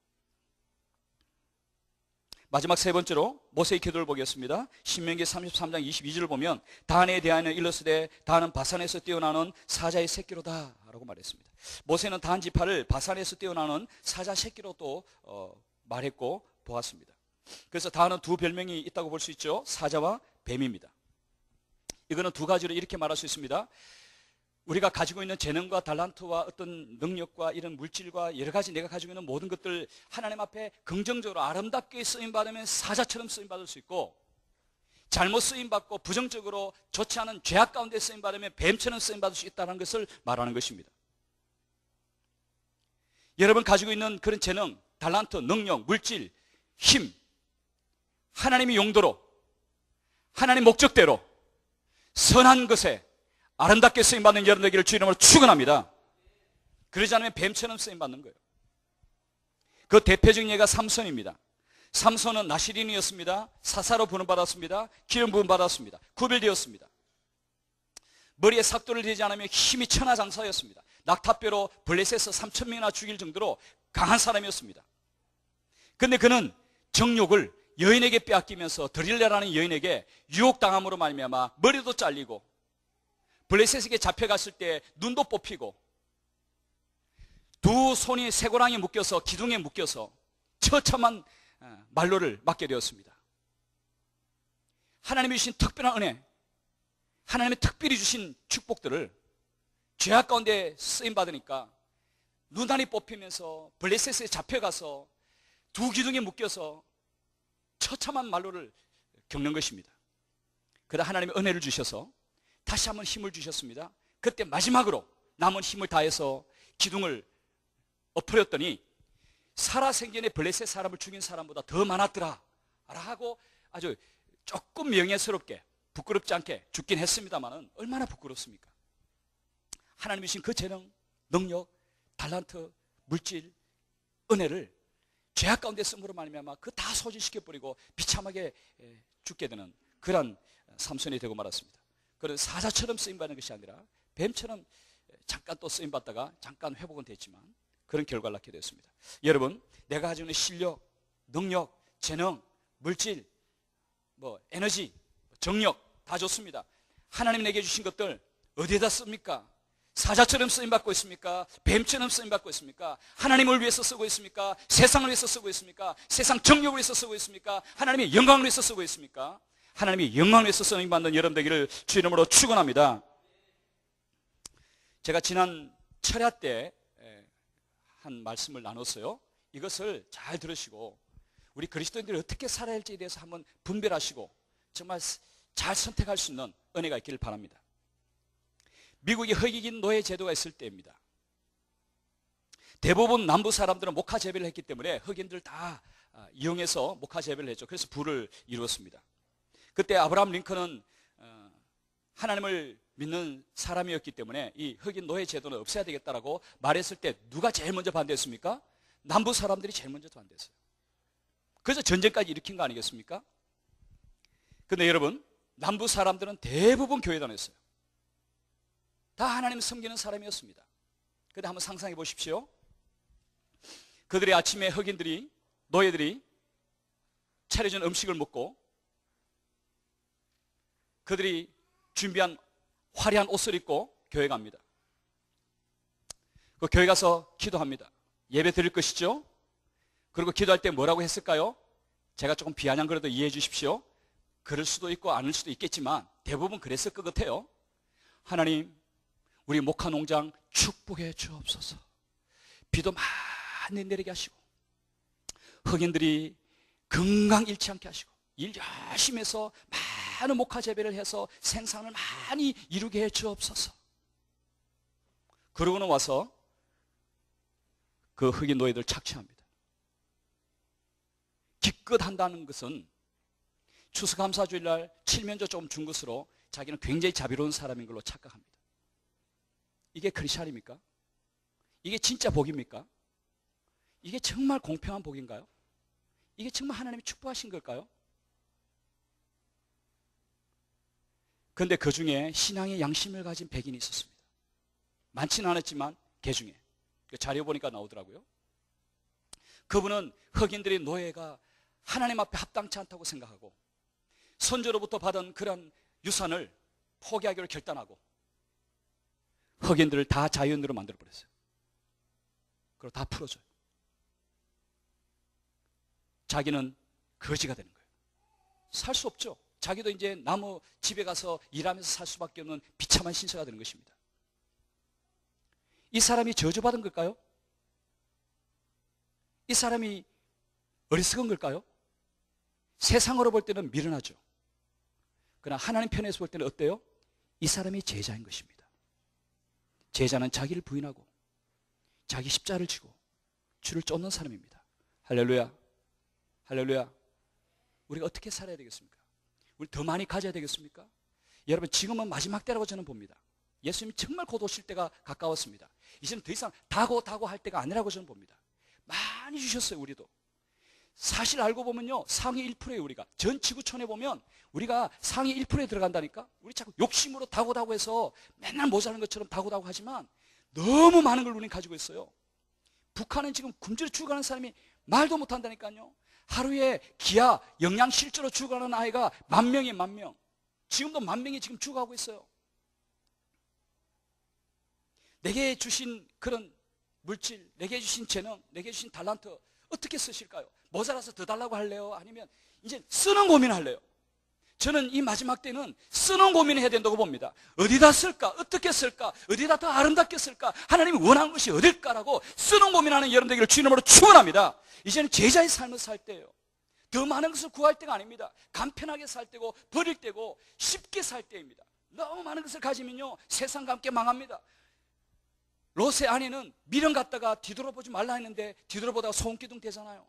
마지막 세 번째로 모세의 기도를 보겠습니다. 신명기 33장 22절을 보면 다한에 대하여 일러스되 다한은 바산에서 뛰어나는 사자의 새끼로다 라고 말했습니다. 모세는 다한 지파를 바산에서 뛰어나는 사자 새끼로 또 말했고 보았습니다. 그래서 다한은 두 별명이 있다고 볼 수 있죠. 사자와 뱀입니다. 이거는 두 가지로 이렇게 말할 수 있습니다. 우리가 가지고 있는 재능과 달란트와 어떤 능력과 이런 물질과 여러 가지 내가 가지고 있는 모든 것들 하나님 앞에 긍정적으로 아름답게 쓰임받으면 사자처럼 쓰임받을 수 있고, 잘못 쓰임받고 부정적으로 좋지 않은 죄악 가운데 쓰임받으면 뱀처럼 쓰임받을 수 있다는 것을 말하는 것입니다. 여러분 가지고 있는 그런 재능, 달란트, 능력, 물질, 힘, 하나님의 용도로, 하나님 목적대로 선한 것에 아름답게 쓰임받는 여러분 되기를 주 이름으로 축원합니다. 그러지 않으면 뱀처럼 쓰임받는 거예요. 그 대표적인 예가 삼손입니다. 삼손은 나시린이었습니다. 사사로 부름받았습니다. 기름 부음받았습니다. 구별되었습니다. 머리에 삭도를 대지 않으면 힘이 천하장사였습니다. 낙타뼈로 블레셋에서 3,000명이나 죽일 정도로 강한 사람이었습니다. 그런데 그는 정욕을 여인에게 빼앗기면서 드릴레라는 여인에게 유혹당함으로 말미암아 머리도 잘리고 블레셋에게 잡혀갔을 때 눈도 뽑히고 두 손이 쇠고랑에 묶여서 기둥에 묶여서 처참한 말로를 맞게 되었습니다. 하나님이 주신 특별한 은혜, 하나님이 특별히 주신 축복들을 죄악 가운데 쓰임받으니까 눈알이 뽑히면서 블레셋에 잡혀가서 두 기둥에 묶여서 처참한 말로를 겪는 것입니다. 그러다 하나님의 은혜를 주셔서 다시 한번 힘을 주셨습니다. 그때 마지막으로 남은 힘을 다해서 기둥을 엎어렸더니 살아생전에 블레셋 사람을 죽인 사람보다 더 많았더라 라고 아주 조금 명예스럽게 부끄럽지 않게 죽긴 했습니다만 얼마나 부끄럽습니까? 하나님이 주신 그 재능, 능력, 달란트, 물질, 은혜를 죄악 가운데 쓰므로 말미암아 그 다 소진시켜버리고 비참하게 죽게 되는 그런 삼손이 되고 말았습니다. 그런 사자처럼 쓰임받는 것이 아니라 뱀처럼 잠깐 또 쓰임받다가 잠깐 회복은 됐지만 그런 결과를 낳게 되었습니다. 여러분, 내가 가지고 있는 실력, 능력, 재능, 물질, 에너지, 정력 다 좋습니다. 하나님 내게 주신 것들 어디에다 씁니까? 사자처럼 쓰임받고 있습니까? 뱀처럼 쓰임받고 있습니까? 하나님을 위해서 쓰고 있습니까? 세상을 위해서 쓰고 있습니까? 세상 정욕을 위해서 쓰고 있습니까? 하나님의 영광을 위해서 쓰고 있습니까? 하나님의 영광을 위해서 쓰임받는 여러분 되기를 주 이름으로 축원합니다. 제가 지난 철야 때 한 말씀을 나눴어요. 이것을 잘 들으시고 우리 그리스도인들이 어떻게 살아야 할지에 대해서 한번 분별하시고 정말 잘 선택할 수 있는 은혜가 있기를 바랍니다. 미국에 흑익인 노예 제도가 있을 때입니다. 대부분 남부 사람들은 목화 재배를 했기 때문에 흑인들 다 이용해서 목화 재배를 했죠. 그래서 부를 이루었습니다. 그때 아브라함 링컨은 하나님을 믿는 사람이었기 때문에 이 흑인 노예 제도는 없애야 되겠다라고 말했을 때 누가 제일 먼저 반대했습니까? 남부 사람들이 제일 먼저 반대했어요. 그래서 전쟁까지 일으킨 거 아니겠습니까? 그런데 여러분, 남부 사람들은 대부분 교회 다녔어요. 다 하나님을 섬기는 사람이었습니다. 그런데 한번 상상해 보십시오. 그들이 아침에 흑인들이, 노예들이 차려준 음식을 먹고 그들이 준비한 화려한 옷을 입고 교회 갑니다. 그 교회 가서 기도합니다. 예배 드릴 것이죠. 그리고 기도할 때 뭐라고 했을까요? 제가 조금 비아냥거려도 이해해 주십시오. 그럴 수도 있고 아닐 수도 있겠지만 대부분 그랬을 것 같아요. 하나님, 우리 목화 농장 축복해 주옵소서. 비도 많이 내리게 하시고 흑인들이 건강 잃지 않게 하시고 일 열심히 해서 많은 목화 재배를 해서 생산을 많이 이루게 해 주옵소서. 그러고는 와서 그 흑인 노예들 착취합니다. 기껏 한다는 것은 추수감사주일날 칠면조 조금 준 것으로 자기는 굉장히 자비로운 사람인 걸로 착각합니다. 이게 크리스찬입니까? 이게 진짜 복입니까? 이게 정말 공평한 복인가요? 이게 정말 하나님이 축복하신 걸까요? 그런데 그 중에 신앙의 양심을 가진 백인이 있었습니다. 많지는 않았지만 그 중에 그 자료 보니까 나오더라고요. 그분은 흑인들의 노예가 하나님 앞에 합당치 않다고 생각하고 선조로부터 받은 그런 유산을 포기하기로 결단하고 흑인들을 다 자유인으로 만들어버렸어요. 그리고 다 풀어줘요. 자기는 거지가 되는 거예요. 살 수 없죠. 자기도 이제 나무 집에 가서 일하면서 살 수밖에 없는 비참한 신세가 되는 것입니다. 이 사람이 저주받은 걸까요? 이 사람이 어리석은 걸까요? 세상으로 볼 때는 미련하죠. 그러나 하나님 편에서 볼 때는 어때요? 이 사람이 제자인 것입니다. 제자는 자기를 부인하고 자기 십자를 지고 주를 쫓는 사람입니다. 할렐루야. 할렐루야. 우리가 어떻게 살아야 되겠습니까? 우리 더 많이 가져야 되겠습니까? 여러분, 지금은 마지막 때라고 저는 봅니다. 예수님이 정말 곧 오실 때가 가까웠습니다. 이제는 더 이상 다고 할 때가 아니라고 저는 봅니다. 많이 주셨어요. 우리도 사실 알고 보면요, 상위 1%예요. 우리가 전 지구촌에 보면 우리가 상위 1%에 들어간다니까. 우리 자꾸 욕심으로 다고 해서 맨날 모자란 것처럼 다고 하지만 너무 많은 걸 우리는 가지고 있어요. 북한은 지금 굶주려 죽어가는 사람이 말도 못한다니까요. 하루에 기아 영양실조로 죽어가는 아이가 10,000명이에요. 10,000명. 지금도 10,000명이 지금 죽어가고 있어요. 내게 주신 그런 물질, 내게 주신 재능, 내게 주신 달란트 어떻게 쓰실까요? 모자라서 더 달라고 할래요? 아니면 이제 쓰는 고민할래요? 저는 이 마지막 때는 쓰는 고민을 해야 된다고 봅니다. 어디다 쓸까? 어떻게 쓸까? 어디다 더 아름답게 쓸까? 하나님이 원하는 것이 어딜까라고 쓰는 고민하는 여러분들에게 주님으로 축원합니다. 이제는 제자의 삶을 살 때예요. 더 많은 것을 구할 때가 아닙니다. 간편하게 살 때고 버릴 때고 쉽게 살 때입니다. 너무 많은 것을 가지면요, 세상과 함께 망합니다. 롯의 아내는 미련 갖다가 뒤돌아보지 말라 했는데 뒤돌아보다가 소금기둥 되잖아요.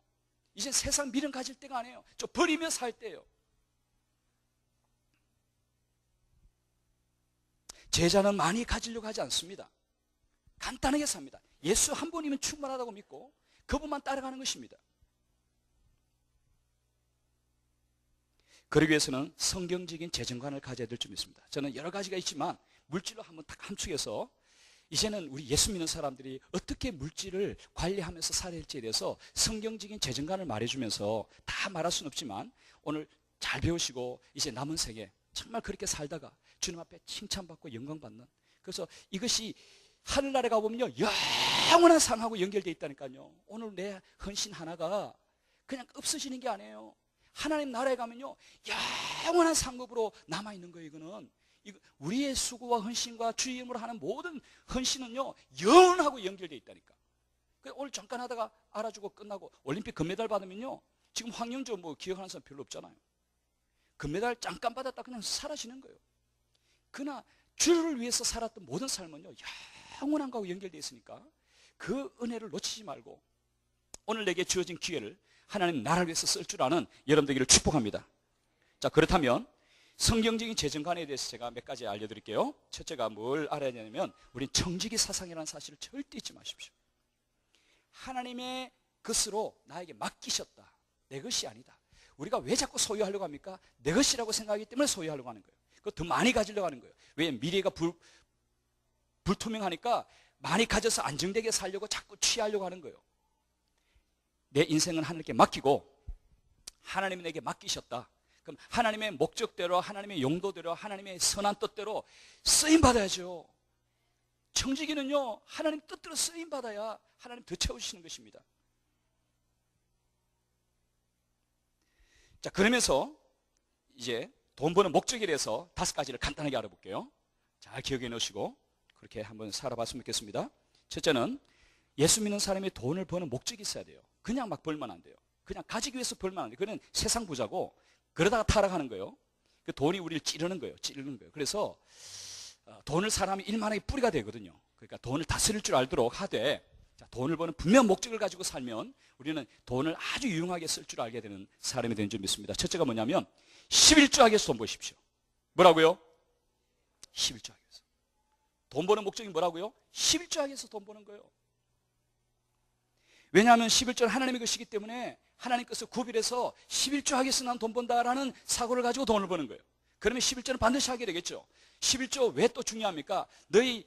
이제 세상 미련 가질 때가 아니에요. 좀 버리며 살 때예요. 제자는 많이 가지려고 하지 않습니다. 간단하게 삽니다. 예수 한 분이면 충분하다고 믿고 그분만 따라가는 것입니다. 그러기 위해서는 성경적인 재정관을 가져야 될 줄 믿습니다. 저는 여러 가지가 있지만 물질로 한번 딱 함축해서 이제는 우리 예수 믿는 사람들이 어떻게 물질을 관리하면서 살아야 할지에 대해서 성경적인 재정관을 말해주면서 다 말할 수는 없지만 오늘 잘 배우시고 이제 남은 생에 정말 그렇게 살다가 주님 앞에 칭찬받고 영광받는, 그래서 이것이 하늘나라에 가보면요 영원한 상하고 연결되어 있다니까요. 오늘 내 헌신 하나가 그냥 없어지는 게 아니에요. 하나님 나라에 가면요 영원한 상급으로 남아있는 거예요. 이거는 우리의 수고와 헌신과 주의 이름으로 하는 모든 헌신은요 영원하고 연결되어 있다니까. 오늘 잠깐 하다가 알아주고 끝나고 올림픽 금메달 받으면요, 지금 황영조 뭐 기억하는 사람 별로 없잖아요. 금메달 잠깐 받았다 그냥 사라지는 거예요. 그러나 주를 위해서 살았던 모든 삶은요 영원한 것과 연결되어 있으니까 그 은혜를 놓치지 말고 오늘 내게 주어진 기회를 하나님 나라를 위해서 쓸 줄 아는 여러분 되기를 축복합니다. 자, 그렇다면 성경적인 재정관에 대해서 제가 몇 가지 알려드릴게요. 첫째가 뭘 알아야 되냐면 우린 청지기 사상이라는 사실을 절대 잊지 마십시오. 하나님의 것으로 나에게 맡기셨다. 내 것이 아니다. 우리가 왜 자꾸 소유하려고 합니까? 내 것이라고 생각하기 때문에 소유하려고 하는 거예요. 그거 더 많이 가지려고 하는 거예요. 왜? 미래가 불투명하니까 많이 가져서 안정되게 살려고 자꾸 취하려고 하는 거예요. 내 인생은 하나님께 맡기고 하나님이 내게 맡기셨다. 그럼 하나님의 목적대로, 하나님의 용도대로, 하나님의 선한 뜻대로 쓰임받아야죠. 청지기는요 하나님 뜻대로 쓰임받아야 하나님 더 채우시는 것입니다. 자, 그러면서 이제 돈 버는 목적에 대해서 5가지를 간단하게 알아볼게요. 잘 기억해 놓으시고 그렇게 한번 살아봤으면 좋겠습니다. 첫째는 예수 믿는 사람이 돈을 버는 목적이 있어야 돼요. 그냥 막 벌면 안 돼요. 그냥 가지기 위해서 벌면 안 돼요. 그는 세상 부자고 그러다가 타락하는 거예요. 그 돈이 우리를 찌르는 거예요. 그래서 돈을 사람이 일만하게 뿌리가 되거든요. 그러니까 돈을 다스릴 줄 알도록 하되, 자, 돈을 버는 분명한 목적을 가지고 살면 우리는 돈을 아주 유용하게 쓸 줄 알게 되는 사람이 되는 줄 믿습니다. 첫째가 뭐냐면 11조하기 위해서 돈 버십시오. 뭐라고요? 11조하기 위해서. 돈 버는 목적이 뭐라고요? 11조하기 위해서 돈 버는 거예요. 왜냐하면 11조는 하나님의 것이기 때문에 하나님 것을 구별해서 11조하기 위해서 난 돈 번다라는 사고를 가지고 돈을 버는 거예요. 그러면 11조는 반드시 하게 되겠죠. 11조 왜 또 중요합니까? 너희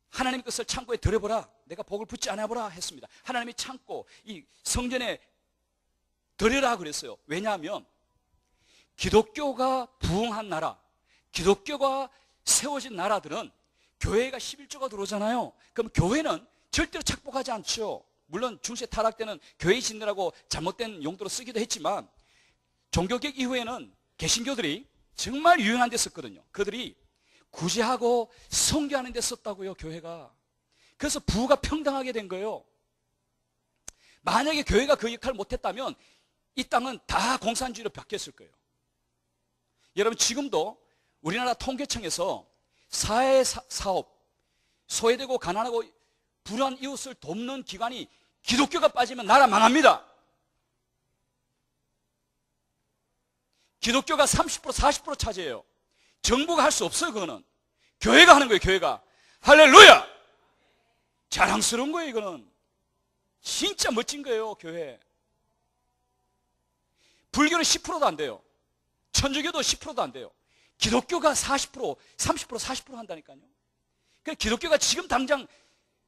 하나님 것을 창고에 들여보라. 내가 복을 붙지 않아보라 했습니다. 하나님이 창고, 이 성전에 들여라 그랬어요. 왜냐하면 기독교가 부흥한 나라, 기독교가 세워진 나라들은 교회가 11조가 들어오잖아요. 그럼 교회는 절대로 착복하지 않죠. 물론 중세 타락 때는 교회 짓느라고 잘못된 용도로 쓰기도 했지만 종교개혁 이후에는 개신교들이 정말 유용한 데 썼거든요. 그들이 구제하고 선교하는 데 썼다고요. 교회가. 그래서 부가 평등하게 된 거예요. 만약에 교회가 그 역할을 못했다면 이 땅은 다 공산주의로 바뀌었을 거예요. 여러분, 지금도 우리나라 통계청에서 사회사업, 소외되고 가난하고 불우한 이웃을 돕는 기관이 기독교가 빠지면 나라 망합니다. 기독교가 30%, 40% 차지해요. 정부가 할 수 없어요, 그거는. 교회가 하는 거예요, 교회가. 할렐루야! 자랑스러운 거예요, 이거는. 진짜 멋진 거예요, 교회. 불교는 10%도 안 돼요. 천주교도 10%도 안 돼요. 기독교가 40%, 30%, 40% 한다니까요. 그러니까 기독교가 지금 당장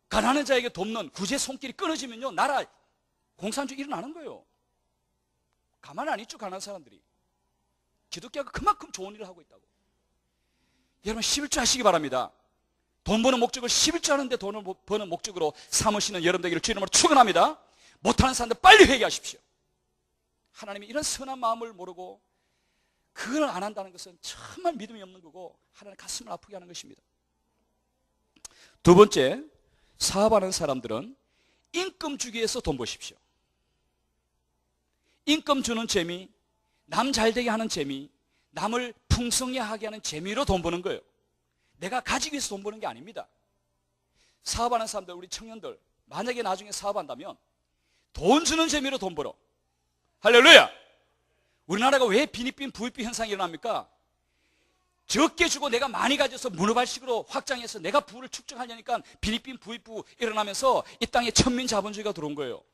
가난한 자에게 돕는 구제 손길이 끊어지면요, 나라 공산주의 일어나는 거예요. 가만 안 있죠, 가난한 사람들이. 기독교가 그만큼 좋은 일을 하고 있다고. 여러분, 11조 하시기 바랍니다. 돈 버는 목적을 11조 하는데 돈을 버는 목적으로 삼으시는 여러분 되기를 주의 이름으로 축원합니다. 못하는 사람들 빨리 회개하십시오. 하나님이 이런 선한 마음을 모르고 그걸 안 한다는 것은 정말 믿음이 없는 거고 하나님 가슴을 아프게 하는 것입니다. 두 번째, 사업하는 사람들은 인금 주기 위해서 돈 버십시오. 인금 주는 재미, 남 잘되게 하는 재미, 남을 풍성하게 하는 재미로 돈 버는 거예요. 내가 가지기 위해서 돈 버는 게 아닙니다. 사업하는 사람들, 우리 청년들, 만약에 나중에 사업한다면 돈 주는 재미로 돈 벌어. 할렐루야! 우리나라가 왜 빈익빈 부익빈 현상이 일어납니까? 적게 주고 내가 많이 가져서 문어발식으로 확장해서 내가 부를 축적하려니까 빈익빈 부익부 일어나면서 이 땅에 천민 자본주의가 들어온 거예요.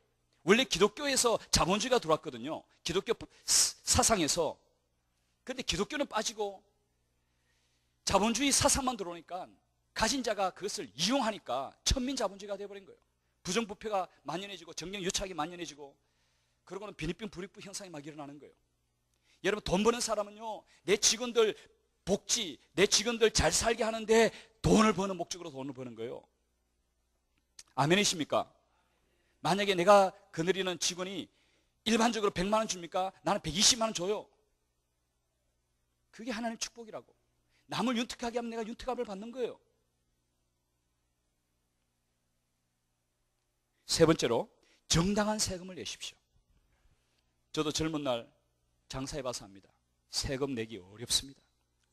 원래 기독교에서 자본주의가 들어왔거든요. 기독교 사상에서. 그런데 기독교는 빠지고 자본주의 사상만 들어오니까 가진 자가 그것을 이용하니까 천민 자본주의가 되어버린 거예요. 부정부패가 만연해지고 정경유착이 만연해지고 그러고는 빈익빈 부익부 현상이 막 일어나는 거예요. 여러분, 돈 버는 사람은요, 내 직원들 복지, 내 직원들 잘 살게 하는데 돈을 버는 목적으로 돈을 버는 거예요. 아멘이십니까? 만약에 내가 거느리는 직원이 일반적으로 100만 원 줍니까? 나는 120만 원 줘요. 그게 하나님의 축복이라고. 남을 윤택하게 하면 내가 윤택함을 받는 거예요. 세 번째로, 정당한 세금을 내십시오. 저도 젊은 날 장사해봐서 합니다. 세금 내기 어렵습니다.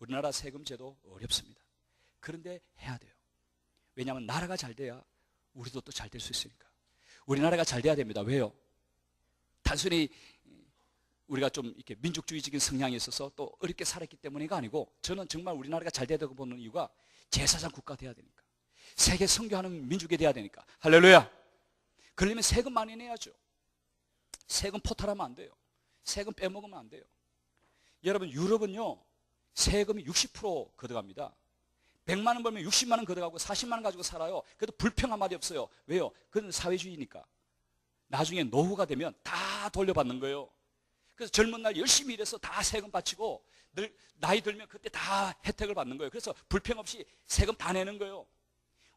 우리나라 세금 제도 어렵습니다. 그런데 해야 돼요. 왜냐하면 나라가 잘 돼야 우리도 또 잘 될 수 있으니까. 우리나라가 잘 돼야 됩니다. 왜요? 단순히 우리가 좀 이렇게 민족주의적인 성향이 있어서 또 어렵게 살았기 때문이가 아니고, 저는 정말 우리나라가 잘 되다고 보는 이유가 제사장 국가 돼야 되니까. 세계 선교하는 민족이 돼야 되니까. 할렐루야! 그러려면 세금 많이 내야죠. 세금 포탈하면 안 돼요. 세금 빼먹으면 안 돼요. 여러분, 유럽은요, 세금이 60% 걷어갑니다. 100만 원 벌면 60만 원 걷어가고 40만 원 가지고 살아요. 그래도 불평 한마디 없어요. 왜요? 그건 사회주의니까. 나중에 노후가 되면 다 돌려받는 거예요. 그래서 젊은 날 열심히 일해서 다 세금 바치고 나이 들면 그때 다 혜택을 받는 거예요. 그래서 불평 없이 세금 다 내는 거예요.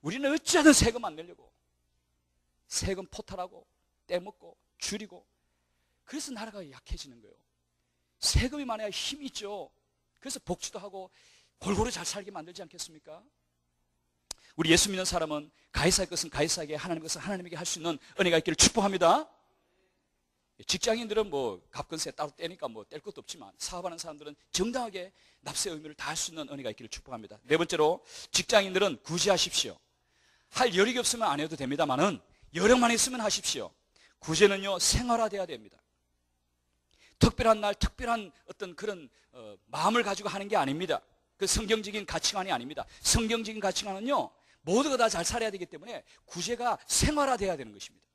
우리는 어찌하든 세금 안 내려고 세금 포탈하고 떼먹고 줄이고, 그래서 나라가 약해지는 거예요. 세금이 많아야 힘이 있죠. 그래서 복지도 하고 골고루 잘 살게 만들지 않겠습니까? 우리 예수 믿는 사람은 가이사의 것은 가이사에게, 하나님의 것은 하나님에게 할 수 있는 은혜가 있기를 축복합니다. 직장인들은 뭐 갑근세 따로 떼니까 뭐 뗄 것도 없지만, 사업하는 사람들은 정당하게 납세의 의무를 다할 수 있는 은혜가 있기를 축복합니다. 네 번째로, 직장인들은 구제하십시오. 할 여력이 없으면 안 해도 됩니다만은 여력만 있으면 하십시오. 구제는요, 생활화돼야 됩니다. 특별한 날, 특별한 어떤 그런 마음을 가지고 하는 게 아닙니다. 그 성경적인 가치관이 아닙니다. 성경적인 가치관은요, 모두가 다 잘 살아야 되기 때문에 구제가 생활화돼야 되는 것입니다.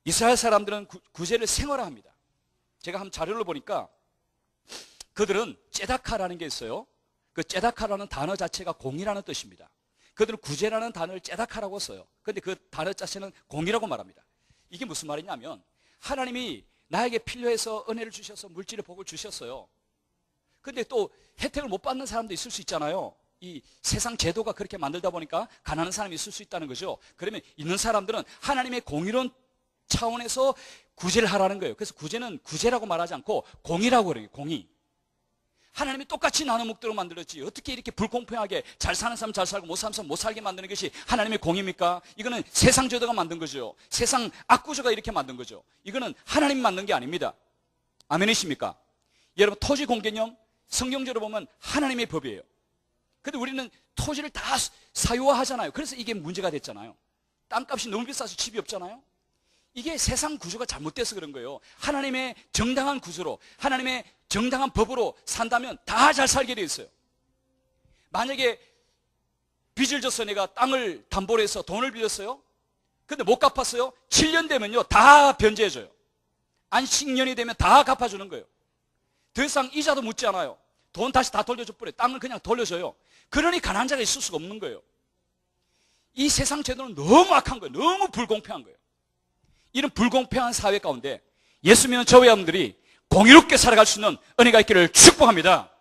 이스라엘 사람들은 구제를 생활화합니다. 제가 한 자료를 보니까 그들은 째다카라는 게 있어요. 그 째다카라는 단어 자체가 공이라는 뜻입니다. 그들은 구제라는 단어를 째다카라고 써요. 그런데 그 단어 자체는 공이라고 말합니다. 이게 무슨 말이냐면, 하나님이 나에게 필요해서 은혜를 주셔서 물질의 복을 주셨어요. 근데 또 혜택을 못 받는 사람도 있을 수 있잖아요. 이 세상 제도가 그렇게 만들다 보니까 가난한 사람이 있을 수 있다는 거죠. 그러면 있는 사람들은 하나님의 공의로운 차원에서 구제를 하라는 거예요. 그래서 구제는 구제라고 말하지 않고 공의라고 그래요. 공의. 하나님이 똑같이 나눠 먹도록 만들었지. 어떻게 이렇게 불공평하게 잘 사는 사람 잘 살고 못 사는 사람 못 살게 만드는 것이 하나님의 공입니까? 이거는 세상 제도가 만든 거죠. 세상 악구조가 이렇게 만든 거죠. 이거는 하나님이 만든 게 아닙니다. 아멘이십니까? 여러분, 토지 공개념 성경적으로 보면 하나님의 법이에요. 근데 우리는 토지를 다 사유화하잖아요. 그래서 이게 문제가 됐잖아요. 땅값이 너무 비싸서 집이 없잖아요. 이게 세상 구조가 잘못돼서 그런 거예요. 하나님의 정당한 구조로, 하나님의 정당한 법으로 산다면 다 잘 살게 돼 있어요. 만약에 빚을 져서 내가 땅을 담보로 해서 돈을 빌렸어요. 근데 못 갚았어요. 7년 되면요 다 변제해줘요. 안식년이 되면 다 갚아주는 거예요. 더 이상 이자도 묻지 않아요. 돈 다시 다 돌려줘 버려요. 땅을 그냥 돌려줘요. 그러니 가난한 자가 있을 수가 없는 거예요. 이 세상 제도는 너무 악한 거예요. 너무 불공평한 거예요. 이런 불공평한 사회 가운데 예수 믿는 저와 여러분들이 공의롭게 살아갈 수 있는 은혜가 있기를 축복합니다.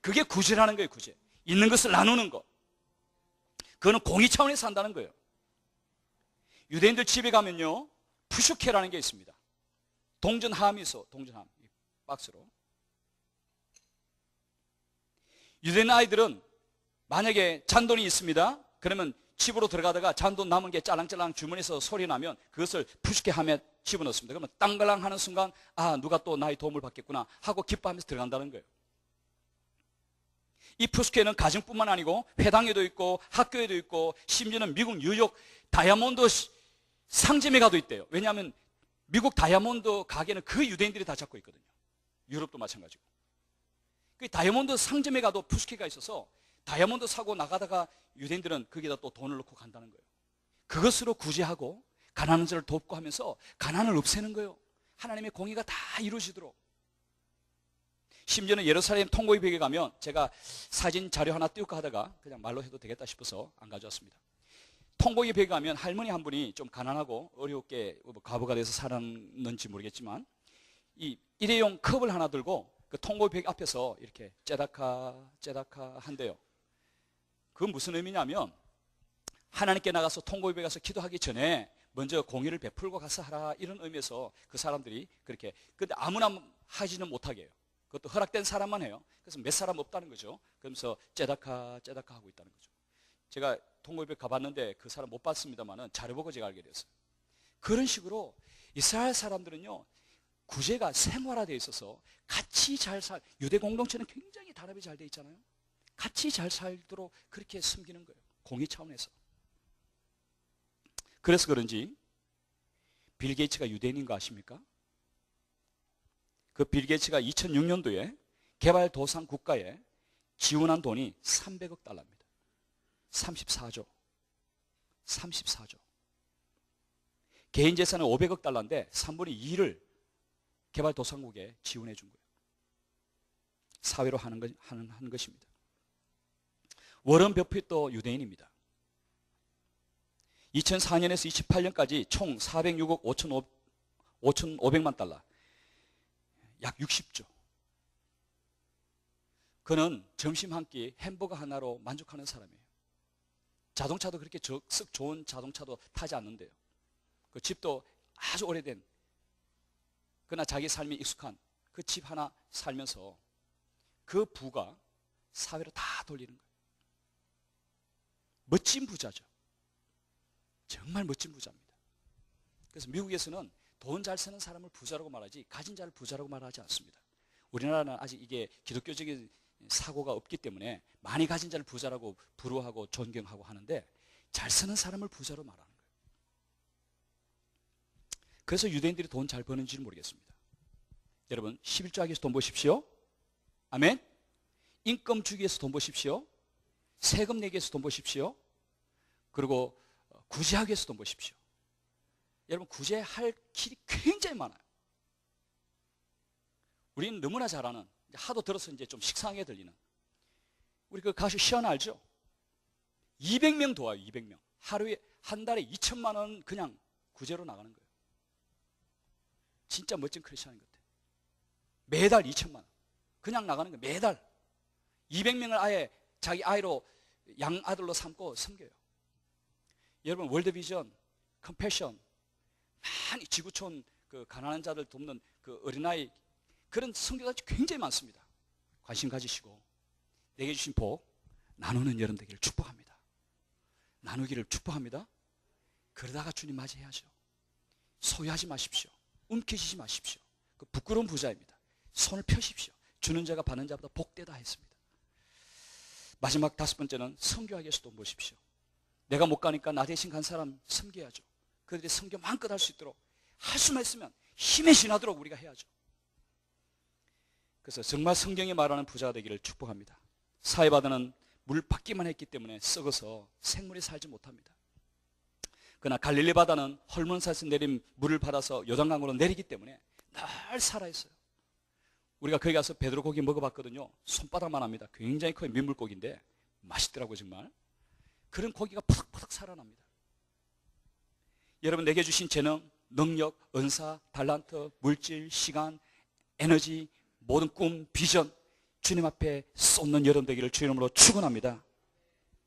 그게 구제라는 거예요. 구제. 있는 것을 나누는 거. 그거는 공의 차원에서 한다는 거예요. 유대인들 집에 가면요 푸슈케라는 게 있습니다. 동전함이 있어. 동전함 박스로. 유대인 아이들은 만약에 잔돈이 있습니다. 그러면 집으로 들어가다가 잔돈 남은 게 짤랑짤랑 주머니에서 소리 나면 그것을 푸슈케함에 집어넣습니다. 그러면 땅글랑 하는 순간 누가 또 나의 도움을 받겠구나 하고 기뻐하면서 들어간다는 거예요. 이 푸슈케는 가정뿐만 아니고 회당에도 있고 학교에도 있고 심지어는 미국 뉴욕 다이아몬드 상점에 가도 있대요. 왜냐하면 미국 다이아몬드 가게는 그 유대인들이 다 잡고 있거든요. 유럽도 마찬가지고. 그 다이아몬드 상점에 가도 푸슈케가 있어서 다이아몬드 사고 나가다가 유대인들은 거기다 또 돈을 넣고 간다는 거예요. 그것으로 구제하고 가난한 자를 돕고 하면서 가난을 없애는 거예요. 하나님의 공의가 다 이루어지도록. 심지어는 예루살렘 통고의 벽에 가면 제가 사진 자료 하나 띄울까 하다가 그냥 말로 해도 되겠다 싶어서 안 가져왔습니다. 통고의 벽에 가면 할머니 한 분이 좀 가난하고 어렵게 과부가 돼서 살았는지 모르겠지만 이 일회용 컵을 하나 들고 그 통고의 벽 앞에서 이렇게 째다카 한대요. 그건 무슨 의미냐면 하나님께 나가서 통고의 벽에 가서 기도하기 전에 먼저 공의를 베풀고 가서 하라, 이런 의미에서 그 사람들이 그렇게. 근데 아무나 하지는 못하게 해요. 그것도 허락된 사람만 해요. 그래서 몇 사람 없다는 거죠. 그러면서 째다카 하고 있다는 거죠. 제가 통고의 벽 가봤는데 그 사람 못 봤습니다만은 잘해보고 제가 알게 됐어요. 그런 식으로 이스라엘 사람들은요 구제가 생활화되어 있어서 같이 잘 유대 공동체는 굉장히 단합이 잘 돼 있잖아요. 같이 잘 살도록 그렇게 섬기는 거예요. 공의 차원에서. 그래서 그런지 빌 게이츠가 유대인인 거 아십니까? 그 빌 게이츠가 2006년도에 개발도상 국가에 지원한 돈이 300억 달러입니다. 34조. 개인 재산은 500억 달러인데 3분의 2를 개발도상국에 지원해 준 거예요. 사회로 하는 것입니다. 워런 버핏도 유대인입니다. 2004년에서 28년까지 총 406억 5,500만 달러, 약 60조. 그는 점심 한 끼 햄버거 하나로 만족하는 사람이에요. 자동차도 그렇게 썩 좋은 자동차도 타지 않는데요. 그 집도 아주 오래된, 그러나 자기 삶이 익숙한 그 집 하나 살면서 그 부가 사회로 다 돌리는 거예요. 멋진 부자죠. 정말 멋진 부자입니다. 그래서 미국에서는 돈 잘 쓰는 사람을 부자라고 말하지 가진 자를 부자라고 말하지 않습니다. 우리나라는 아직 이게 기독교적인 사고가 없기 때문에 많이 가진 자를 부자라고 부러워하고 존경하고 하는데 잘 쓰는 사람을 부자로 말하는 거예요. 그래서 유대인들이 돈 잘 버는지는 모르겠습니다. 여러분 11조 하기 위해서 돈 버십시오. 아멘. 인금 주기 위해서 돈 버십시오. 세금 내기 위해서 돈 버십시오. 그리고 구제하기 위해서 돈 버십시오. 여러분 구제할 길이 굉장히 많아요. 우리는 너무나 잘 아는, 하도 들어서 이제 좀 식상하게 들리는, 우리 그 가수 시연 알죠? 200명 도와요. 200명. 하루에 한 달에 2천만 원 그냥 구제로 나가는 거예요. 진짜 멋진 크리스천인 것 같아요. 매달 2천만 원 그냥 나가는 거예요. 매달 200명을 아예 자기 아이로 양아들로 삼고 섬겨요. 여러분 월드비전, 컴패션, 많이 지구촌 그 가난한 자들 돕는 그 어린아이 그런 선교가 굉장히 많습니다. 관심 가지시고 내게 주신 복 나누는 여러분 되기를 축복합니다. 나누기를 축복합니다. 그러다가 주님 맞이해야죠. 소유하지 마십시오. 움켜쥐지 마십시오. 그 부끄러운 부자입니다. 손을 펴십시오. 주는 자가 받는 자보다 복되다 했습니다. 마지막 5번째는 선교하기에서 돈 보십시오. 내가 못 가니까 나 대신 간 사람 섬겨야죠. 그들이 선교 마음껏 할 수 있도록 할 수만 있으면 힘에 지나도록 우리가 해야죠. 그래서 정말 성경이 말하는 부자가 되기를 축복합니다. 사해바다는 물 받기만 했기 때문에 썩어서 생물이 살지 못합니다. 그러나 갈릴리 바다는 헐몬산에서 내린 물을 받아서 요단강으로 내리기 때문에 늘 살아있어요. 우리가 거기 가서 베드로 고기 먹어봤거든요. 손바닥만 합니다. 굉장히 커요. 민물고기인데 맛있더라고요 정말. 그런 고기가 푸득푸득 살아납니다. 여러분 내게 주신 재능, 능력, 은사, 달란트, 물질, 시간, 에너지, 모든 꿈, 비전 주님 앞에 쏟는 여러분 되기를 주의 이름으로 축원합니다.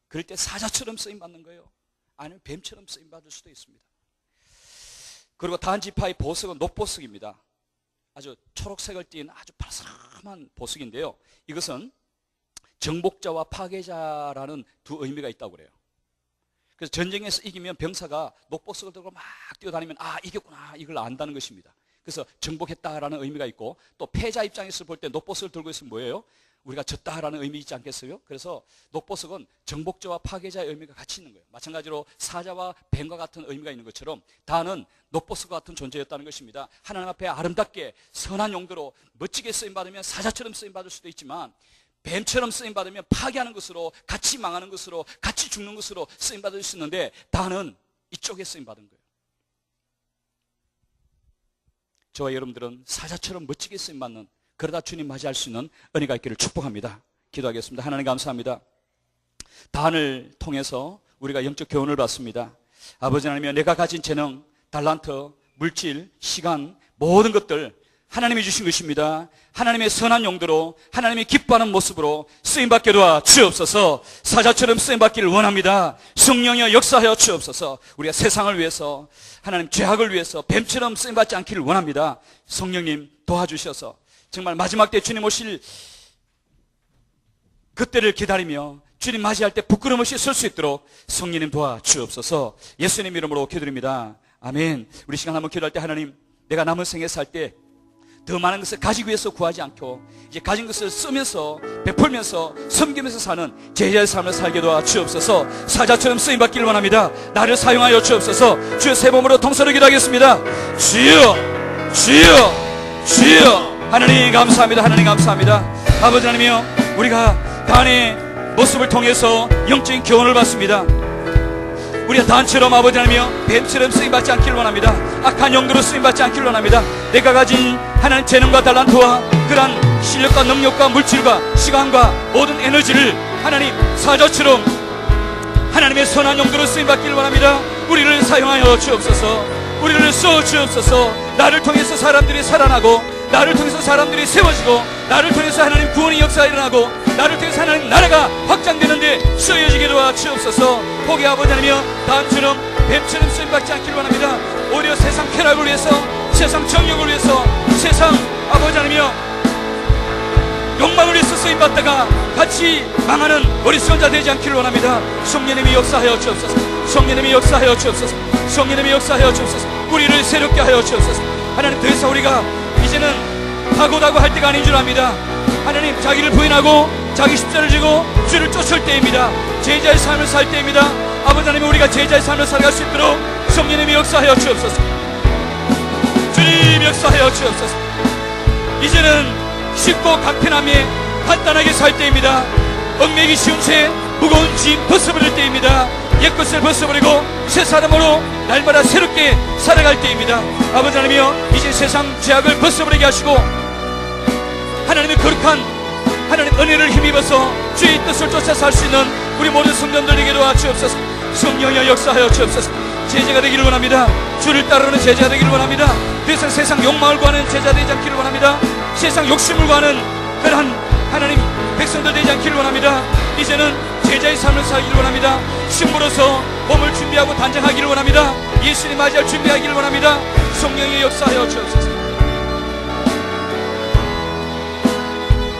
그럴 때 사자처럼 쓰임받는 거예요. 아니면 뱀처럼 쓰임받을 수도 있습니다. 그리고 단지파의 보석은 녹보석입니다. 아주 초록색을 띤 아주 바스람한 보석인데요. 이것은 정복자와 파괴자라는 두 의미가 있다고 그래요. 그래서 전쟁에서 이기면 병사가 녹보석을 들고 막 뛰어다니면 아 이겼구나 이걸 안다는 것입니다. 그래서 정복했다라는 의미가 있고 또 패자 입장에서 볼 때 녹보석을 들고 있으면 뭐예요? 우리가 졌다라는 의미 있지 않겠어요? 그래서 녹보석은 정복자와 파괴자의 의미가 같이 있는 거예요. 마찬가지로 사자와 뱀과 같은 의미가 있는 것처럼 다는 녹보석과 같은 존재였다는 것입니다. 하나님 앞에 아름답게 선한 용도로 멋지게 쓰임받으면 사자처럼 쓰임받을 수도 있지만 뱀처럼 쓰임받으면 파괴하는 것으로 같이 망하는 것으로 같이 죽는 것으로 쓰임받을 수 있는데 다는 이쪽에 쓰임받은 거예요. 저와 여러분들은 사자처럼 멋지게 쓰임받는 그러다 주님 맞이할 수 있는 은혜가 있기를 축복합니다. 기도하겠습니다. 하나님 감사합니다. 단을 통해서 우리가 영적 교훈을 받습니다. 아버지 하나님, 내가 가진 재능, 달란트, 물질, 시간 모든 것들 하나님이 주신 것입니다. 하나님의 선한 용도로 하나님이 기뻐하는 모습으로 쓰임받게 도와 주옵소서. 사자처럼 쓰임받기를 원합니다. 성령이여 역사하여 주옵소서. 우리가 세상을 위해서 하나님 죄악을 위해서 뱀처럼 쓰임받지 않기를 원합니다. 성령님 도와주셔서 정말 마지막 때 주님 오실 그때를 기다리며 주님 맞이할 때 부끄럼 없이 설 수 있도록 성령님 도와주옵소서. 예수님 이름으로 기도드립니다. 아멘. 우리 시간 한번 기도할 때 하나님, 내가 남은 생에 살 때 더 많은 것을 가지기 위해서 구하지 않고 이제 가진 것을 쓰면서 베풀면서 섬기면서 사는 제자의 삶을 살게 도와 주옵소서. 사자처럼 쓰임받기를 원합니다. 나를 사용하여 주옵소서. 주의 새 몸으로 통솔을 기도하겠습니다. 주여 주여 주여. 하나님 감사합니다. 하나님 감사합니다. 아버지 하나님이여, 우리가 단의 모습을 통해서 영적인 교훈을 받습니다. 우리가 단처럼 아버지 하나님이여 뱀처럼 쓰임받지 않기를 원합니다. 악한 용도로 쓰임받지 않기를 원합니다. 내가 가진 하나님 재능과 달란트와 그러한 실력과 능력과 물질과 시간과 모든 에너지를 하나님 사자처럼 하나님의 선한 용도로 쓰임받기를 원합니다. 우리를 사용하여 주옵소서. 우리를 써 주옵소서. 나를 통해서 사람들이 살아나고 나를 통해서 사람들이 세워지고 나를 통해서 하나님 구원의 역사가 일어나고 나를 통해서 하나님 나라가 확장되는데 쓰여지게 도와 주옵소서. 포기 아버지 하나님이여 단처럼 뱀처럼 쓰임받지 않기를 원합니다. 오히려 세상 쾌락을 위해서 세상 정욕을 위해서 세상 아버지 하나님이여 욕망을 위해서 쓰임받다가 같이 망하는 어리석은 자 되지 않기를 원합니다. 성령님이 역사하여 주옵소서. 성령님이 역사하여 주옵소서. 성령님이 역사하여 주옵소서. 우리를 새롭게 하여 주옵소서. 하나님 더 이상 우리가 이제는 하고다고 할 때가 아닌 줄 압니다. 하나님 자기를 부인하고 자기 십자를 지고 주를 쫓을 때입니다. 제자의 삶을 살 때입니다. 아버지 하나님, 우리가 제자의 삶을 살아갈 수 있도록 성령님이 역사하여 주옵소서. 주님 역사하여 주옵소서. 이제는 쉽고 간편함에 간단하게 살 때입니다. 얽매기 쉬운 채 무거운 짐 벗어버릴 때입니다. 옛것을 벗어버리고 새 사람으로 날마다 새롭게 살아갈 때입니다. 아버지 하나님이여, 이제 세상 죄악을 벗어버리게 하시고 하나님의 거룩한 하나님 은혜를 힘입어서 주의 뜻을 쫓아 살 수 있는 우리 모든 성도들에게 도와주옵소서. 성령이여 역사하여 주옵소서. 제자가 되기를 원합니다. 주를 따르는 제자가 되기를 원합니다. 더 이상 세상 욕망을 구하는 제자 되지 않기를 원합니다. 세상 욕심을 구하는 그러한 하나님 백성들 되지 않기를 원합니다. 이제는 제자의 삶을 살기를 원합니다. 신부로서 몸을 준비하고 단장하기를 원합니다. 예수님 맞이할 준비하기를 원합니다. 성령의 역사하여 주옵소서.